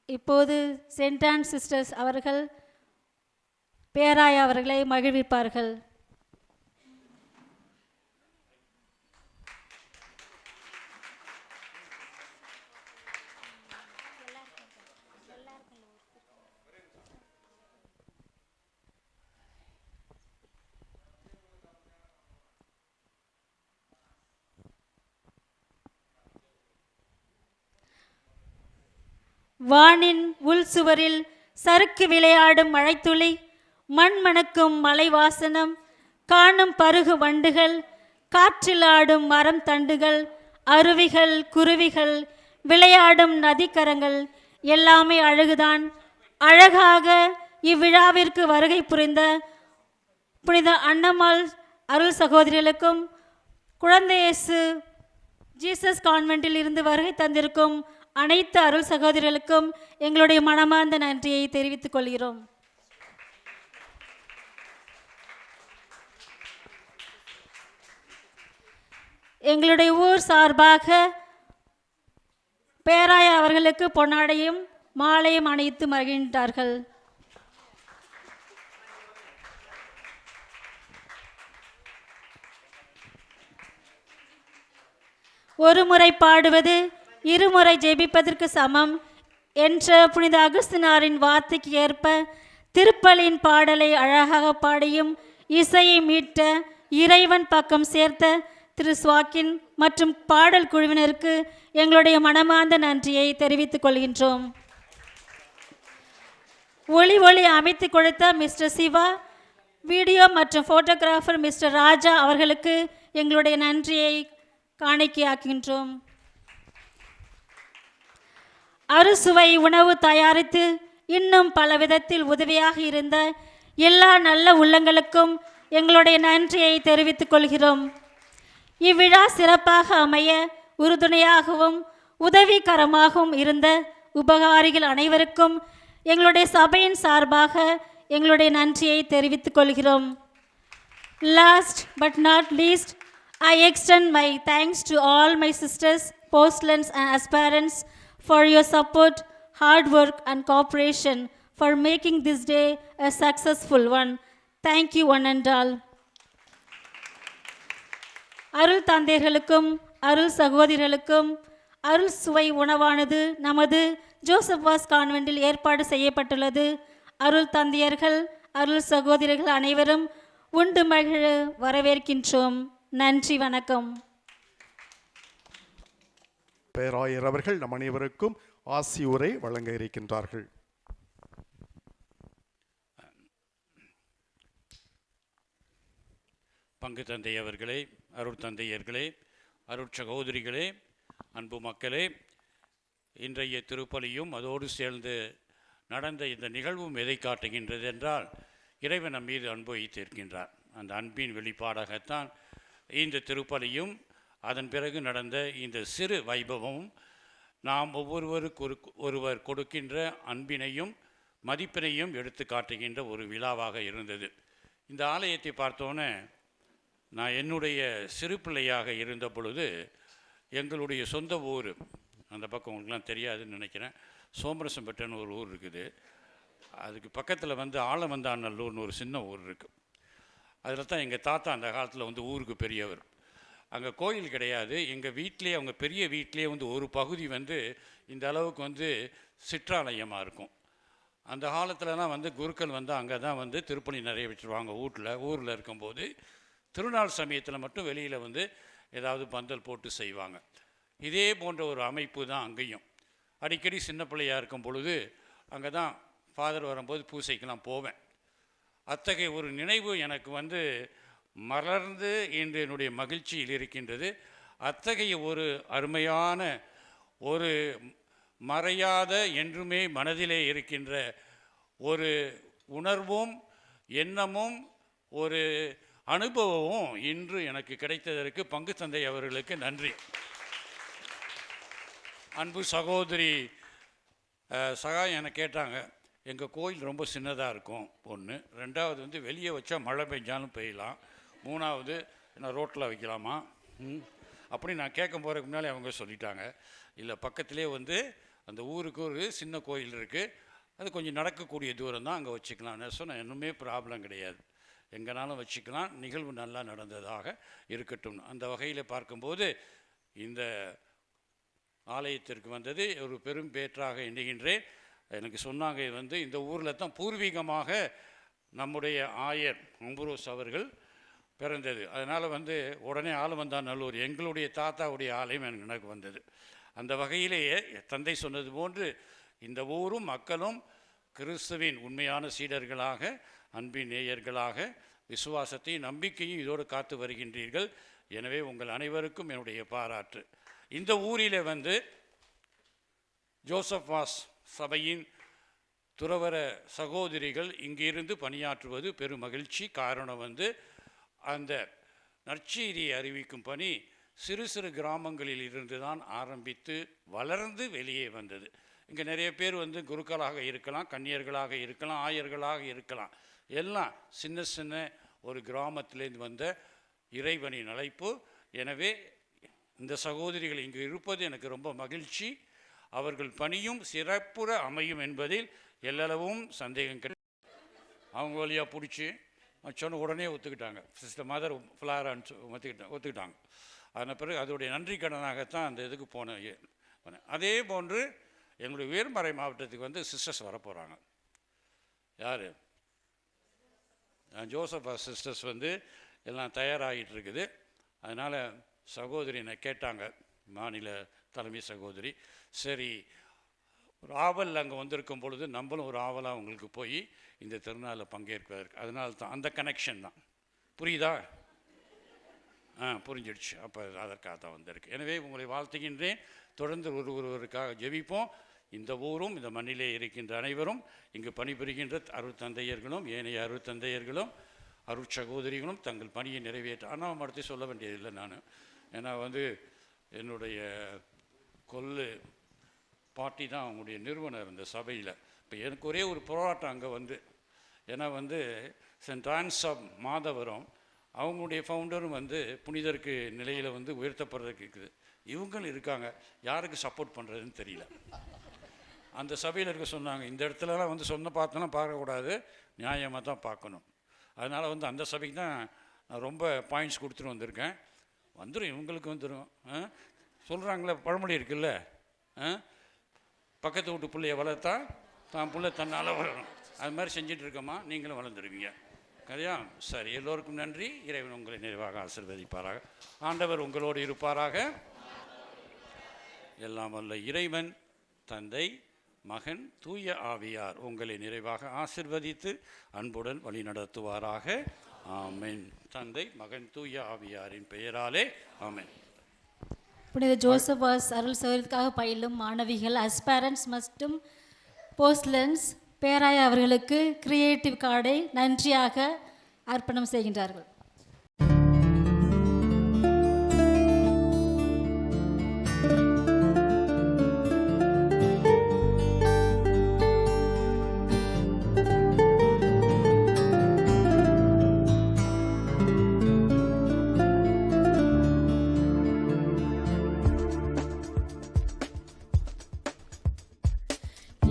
இப்போது சென்ட் ஆன் சிஸ்டர்ஸ் அவர்கள் பேராய அவர்களை மகிழ்விப்பார்கள். வானின் உள் சுவரில் சறுக்கு விளையாடும் மழைத்துளி, மண் மணக்கும் மலை வாசனம், காணும் பருகு வண்டுகள், காற்றில் ஆடும் மரம் தண்டுகள், அருவிகள், குருவிகள், விளையாடும் நதிக்கரங்கள் எல்லாமே அழகுதான். அழகாக இவ்விழாவிற்கு வருகை புரிந்த புனித அன்னம்மாள் அருள் சகோதரிகளுக்கும் குழந்தை இயேசு ஜீசஸ் கான்வென்ட்டில் இருந்து வருகை தந்திருக்கும் அனைத்து அருள் சகோதரிகளுக்கும் எங்களுடைய மனமார்ந்த நன்றியை தெரிவித்துக் கொள்கிறோம். எங்களுடைய ஊர் சார்பாக பேராய அவர்களுக்கு பொன்னாடையும் மாலையும் அணிவித்து மகிழ்ந்தார்கள். ஒரு முறை பாடுவது இருமுறை ஜெபிப்பதற்கு சமம் என்ற புனித அகஸ்தினாரின் வார்த்தைக்கு ஏற்ப திருப்பலியின் பாடலை அழகாக பாடியும் இசையை மீட்ட இறைவன் பக்கம் சேர்த்த திரு ஸ்வாக்கின் மற்றும் பாடல் குழுவினருக்கு எங்களுடைய மனமார்ந்த நன்றியை தெரிவித்துக் கொள்கின்றோம். ஒளி அமைத்து கொடுத்த மிஸ்டர் சிவா, வீடியோ மற்றும் ஃபோட்டோகிராஃபர் மிஸ்டர் ராஜா அவர்களுக்கு எங்களுடைய நன்றியை காணிக்கையாக்கின்றோம். அறுசுவை உணவு தயாரித்து இன்னும் பல விதத்தில் உதவியாக இருந்த எல்லா நல்ல உள்ளங்களுக்கும் எங்களுடைய நன்றியை தெரிவித்துக் கொள்கிறோம். இவ்விழா சிறப்பாக அமைய உறுதுணையாகவும் உதவிகரமாகவும் இருந்த உபகாரிகள் அனைவருக்கும் எங்களுடைய சபையின் சார்பாக எங்களுடைய நன்றியை தெரிவித்துக் கொள்கிறோம். Last but not least, I extend my thanks to all my sisters, postulants and aspirants for your support, hard work and cooperation for making this day a successful one. Thank you one and all. அருள் தந்தையர்களுக்கும் அருள் சகோதரிகளுக்கும் அருள் சுவை உணவானது நமது Joseph was கான்வென்ட்டில் ஏற்பாடு செய்யப்பட்டுள்ளது. அருள் தந்தையர்கள் அருள் சகோதரிகள் அனைவரும் உண்டு மகிழ வரவேற்கின்றோம். நன்றி, வணக்கம். பேராயர் அவர்கள் நம் அனைவருக்கும் ஆசி உரை வழங்க இருக்கின்றார்கள். பங்கு தந்தை அவர்களே, அருள் தந்தையர்களே, அருள் சகோதரிகளே, அன்பு மக்களே, இன்றைய திருப்பலியும் அதோடு சேர்ந்து நடந்த இந்த நிகழ்வும் எதை காட்டுகின்றது என்றால் இறைவன் நம் மீது அன்பு வைத்திருக்கின்றார். அந்த அன்பின் வெளிப்பாடாகத்தான் இந்த திருப்பலியும் அதன் பிறகு நடந்த இந்த சிறு வைபவமும் நாம் ஒருவர் கொடுக்கின்ற அன்பினையும் மதிப்பினையும் எடுத்து காட்டுகின்ற ஒரு விழாவாக இருந்தது. இந்த ஆலயத்தை பார்த்தோன்னே நான் என்னுடைய சிறு பிள்ளையாக இருந்த பொழுது எங்களுடைய சொந்த ஊர், அந்த பக்கம் உங்களுக்குலாம் தெரியாதுன்னு நினைக்கிறேன், சோமரசம்பேட்டைன்னு ஒரு ஊர் இருக்குது. அதுக்கு பக்கத்தில் ஆலவந்தாநல்லூர்னு ஒரு சின்ன ஊர் இருக்குது. அதில் தான் எங்கள் தாத்தா அந்த காலத்தில் ஊருக்கு பெரியவர். அங்கே கோயில் கிடையாது. எங்கள் வீட்டிலே, அவங்க பெரிய வீட்டிலே ஒரு பகுதி இந்த அளவுக்கு சிற்றாலயமாக இருக்கும். அந்த காலத்துலலாம் குருக்கள் அங்கே தான் திருப்பணி நிறைவேற்றுவாங்க. ஊரில் இருக்கும்போது திருநாள் சமயத்தில் மட்டும் வெளியில் ஏதாவது பந்தல் போட்டு செய்வாங்க. இதே போன்ற ஒரு அமைப்பு தான் அங்கேயும். அடிக்கடி சின்ன பிள்ளையாக இருக்கும் பொழுது அங்கே தான் ஃபாதர் வரும்போது பூசைக்கெல்லாம் போவேன். அத்தகைய ஒரு நினைவு எனக்கு மலர்ந்து இன்று என்னுடைய மகிழ்ச்சியில் இருக்கின்றது. அத்தகைய ஒரு அருமையான ஒரு மறையாத என்றுமே மனதிலே இருக்கின்ற ஒரு உணர்வும் எண்ணமும் ஒரு அனுபவமும் இன்று எனக்கு கிடைத்ததற்கு பங்கு தந்தை அவர்களுக்கு நன்றி. அன்பு சகோதரி சகாயம் என்னை கேட்டாங்க, எங்கள் கோயில் ரொம்ப சின்னதாக இருக்கும் ஒன்று, ரெண்டாவது வெளியே வச்சா மழை பெஞ்சாலும் பெய்யலாம், மூணாவது என்ன ரோட்டில் வைக்கலாமா அப்படி நான் கேட்க போகிறதுக்கு முன்னாலே அவங்க சொல்லிட்டாங்க, இல்லை பக்கத்திலே அந்த ஊருக்கு ஒரு சின்ன கோயில் இருக்குது, அது கொஞ்சம் நடக்கக்கூடிய தூரம் தான், அங்கே வச்சுக்கலாம்னு சொன்னால் இன்னுமே ப்ராப்ளம் கிடையாது, எங்கேனாலும் வச்சுக்கலாம், நிகழ்வு நல்லா நடந்ததாக இருக்கட்டும். அந்த வகையில் பார்க்கும்போது இந்த ஆலயத்திற்கு வந்தது ஒரு பெரும் பேற்றாக எண்ணுகின்றேன். எனக்கு சொன்னாங்க இந்த ஊரில் தான் பூர்வீகமாக நம்முடைய ஆயர் அம்புரோஸ் அவர்கள் பிறந்தது. அதனால் உடனே ஆலவந்தாநல்லூர் எங்களுடைய தாத்தாவுடைய ஆலயம் எனக்கு வந்தது. அந்த வகையிலேயே தந்தை சொன்னது போன்று இந்த ஊரும் மக்களும் கிறிஸ்துவின் உண்மையான சீடர்களாக, அன்பின் நேயர்களாக, விசுவாசத்தையும் நம்பிக்கையும் இதோடு காத்து வருகின்றீர்கள். எனவே உங்கள் அனைவருக்கும் என்னுடைய பாராட்டு. இந்த ஊரில் ஜோசப் வாஸ் சபையின் துறவர சகோதரிகள் இங்கிருந்து பணியாற்றுவது பெரும் மகிழ்ச்சி. காரணம் அந்த நற்செய்தியை அறிவிக்கும் பணி சிறு சிறு கிராமங்களில் இருந்து தான் ஆரம்பித்து வளர்ந்து வெளியே வந்தது. இங்கே நிறைய பேர் குருக்களாக இருக்கலாம், கன்னியர்களாக இருக்கலாம், ஆயர்களாக இருக்கலாம். எல்லாம் சின்ன சின்ன ஒரு கிராமத்திலேருந்து வந்த இறைவனின் அழைப்பு. எனவே இந்த சகோதரிகள் இங்கு இருப்பது எனக்கு ரொம்ப மகிழ்ச்சி. அவர்கள் பணியும் சிறப்புற அமையும் என்பதில் எல்லளவும் சந்தேகம் கிடையாது. அவங்க வழியாக பிடிச்சி சொன்ன உடனே ஒத்துக்கிட்டாங்க. சிஸ்டர் மதர் ஃப்ளாரான்னு ஒத்துக்கிட்டாங்க. அதன் பிறகு அதோடைய நன்றி கடனாகத்தான் அந்த இதுக்கு போனேன். அதே போன்று எங்களுடைய உயர்மறை மாவட்டத்துக்கு சிஸ்டர்ஸ் வரப்போகிறாங்க. யார்? ஜோசப் சிஸ்டர்ஸ் எல்லாம் தயாராகிட்டு இருக்குது. அதனால் சகோதரி என்னை கேட்டாங்க, மாநில தலைமை சகோதரி, சரி ஒரு ஆவல் அங்கே வந்திருக்கும் பொழுது நம்மளும் ஒரு ஆவலாக உங்களுக்கு போய் இந்த திருநாளில் பங்கேற்பதற்கு. அதனால தான் அந்த கனெக்ஷன் தான். புரியுதா? புரிஞ்சிடுச்சு. அப்போ அதற்காக தான் வந்திருக்கு. எனவே உங்களை வாழ்த்துகின்றேன். தொடர்ந்து ஒருவருக்காக ஜெபிப்போம். இந்த ஊரும் இந்த மண்ணிலே இருக்கின்ற அனைவரும், இங்கு பணிபுரிகின்ற அருட்தந்தையர்களும் ஏனைய அருட்தந்தையர்களும் அருட்சகோதரிகளும் தங்கள் பணியை நிறைவேற்ற அண்ணாமடத்தை சொல்ல வேண்டியதில்லை நான். ஏன்னா என்னுடைய கொல்லு பாட்டி தான் அவங்களுடைய நிறுவனர் இந்த சபையில். இப்போ எனக்கு ஒரே ஒரு போராட்டம் அங்கே ஏன்னா சென்ட் ஆன்ஸ் ஆஃப் மாதவரம் அவங்களுடைய ஃபவுண்டரும் புனிதருக்கு நிலையில் உயர்த்தப்படுறதுக்கு இருக்குது. இவங்களும் இருக்காங்க, யாருக்கு சப்போர்ட் பண்ணுறதுன்னு தெரியல. அந்த சபையில் இருக்க சொன்னாங்க, இந்த இடத்துலலாம் சொன்ன பார்த்தோன்னா பார்க்கக்கூடாது, நியாயமாக தான் பார்க்கணும். அதனால் அந்த சபைக்கு தான் நான் ரொம்ப பாயிண்ட்ஸ் கொடுத்துட்டு வந்திருக்கேன். வந்துடும், இவங்களுக்கு வந்துடும். சொல்கிறாங்களே பழமொழி இருக்குல்ல, பக்கத்து வீட்டு பிள்ளைய வளர்த்தா தான் பிள்ளை தன்னால் வளரும். அது மாதிரி செஞ்சிட்டு இருக்கோமா, நீங்களும் வளர்ந்துருவீங்க. சரியா? சரி, எல்லோருக்கும் நன்றி. இறைவன் உங்களை நிறைவாக ஆசீர்வதிப்பாராக. ஆண்டவர் உங்களோடு இருப்பாராக. எல்லாம் வல்ல இறைவன் தந்தை, மகன், தூய ஆவியார் உங்களை நிறைவாக ஆசீர்வதித்து அன்புடன் வழி நடத்துவாராக. ஆமென். தந்தை, மகன், தூய ஆவியாரின் பெயராலே ஆமென். புனித ஜோசபாஸ் அருள் சகோதரத்துக்காக பயிலும் மாணவிகள், அஸ்பேரன்ஸ் மற்றும் போஸ்ட்லன்ஸ் பேராய அவர்களுக்கு கிரியேட்டிவ் கார்டை நன்றியாக அர்ப்பணம் செய்கின்றார்கள்.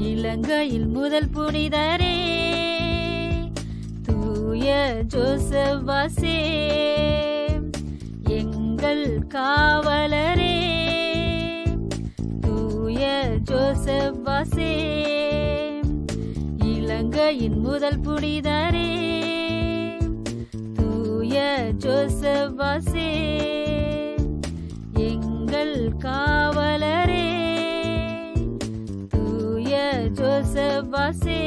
இலங்கையில் முதல் புனிதரே தூய ஜோசபாசே, எங்கள் காவலரே தூய ஜோசபாசே, இலங்கையின் முதல் புனிதரே தூய ஜோசபாசே, எங்கள் காவலரே ஜோசபாசே.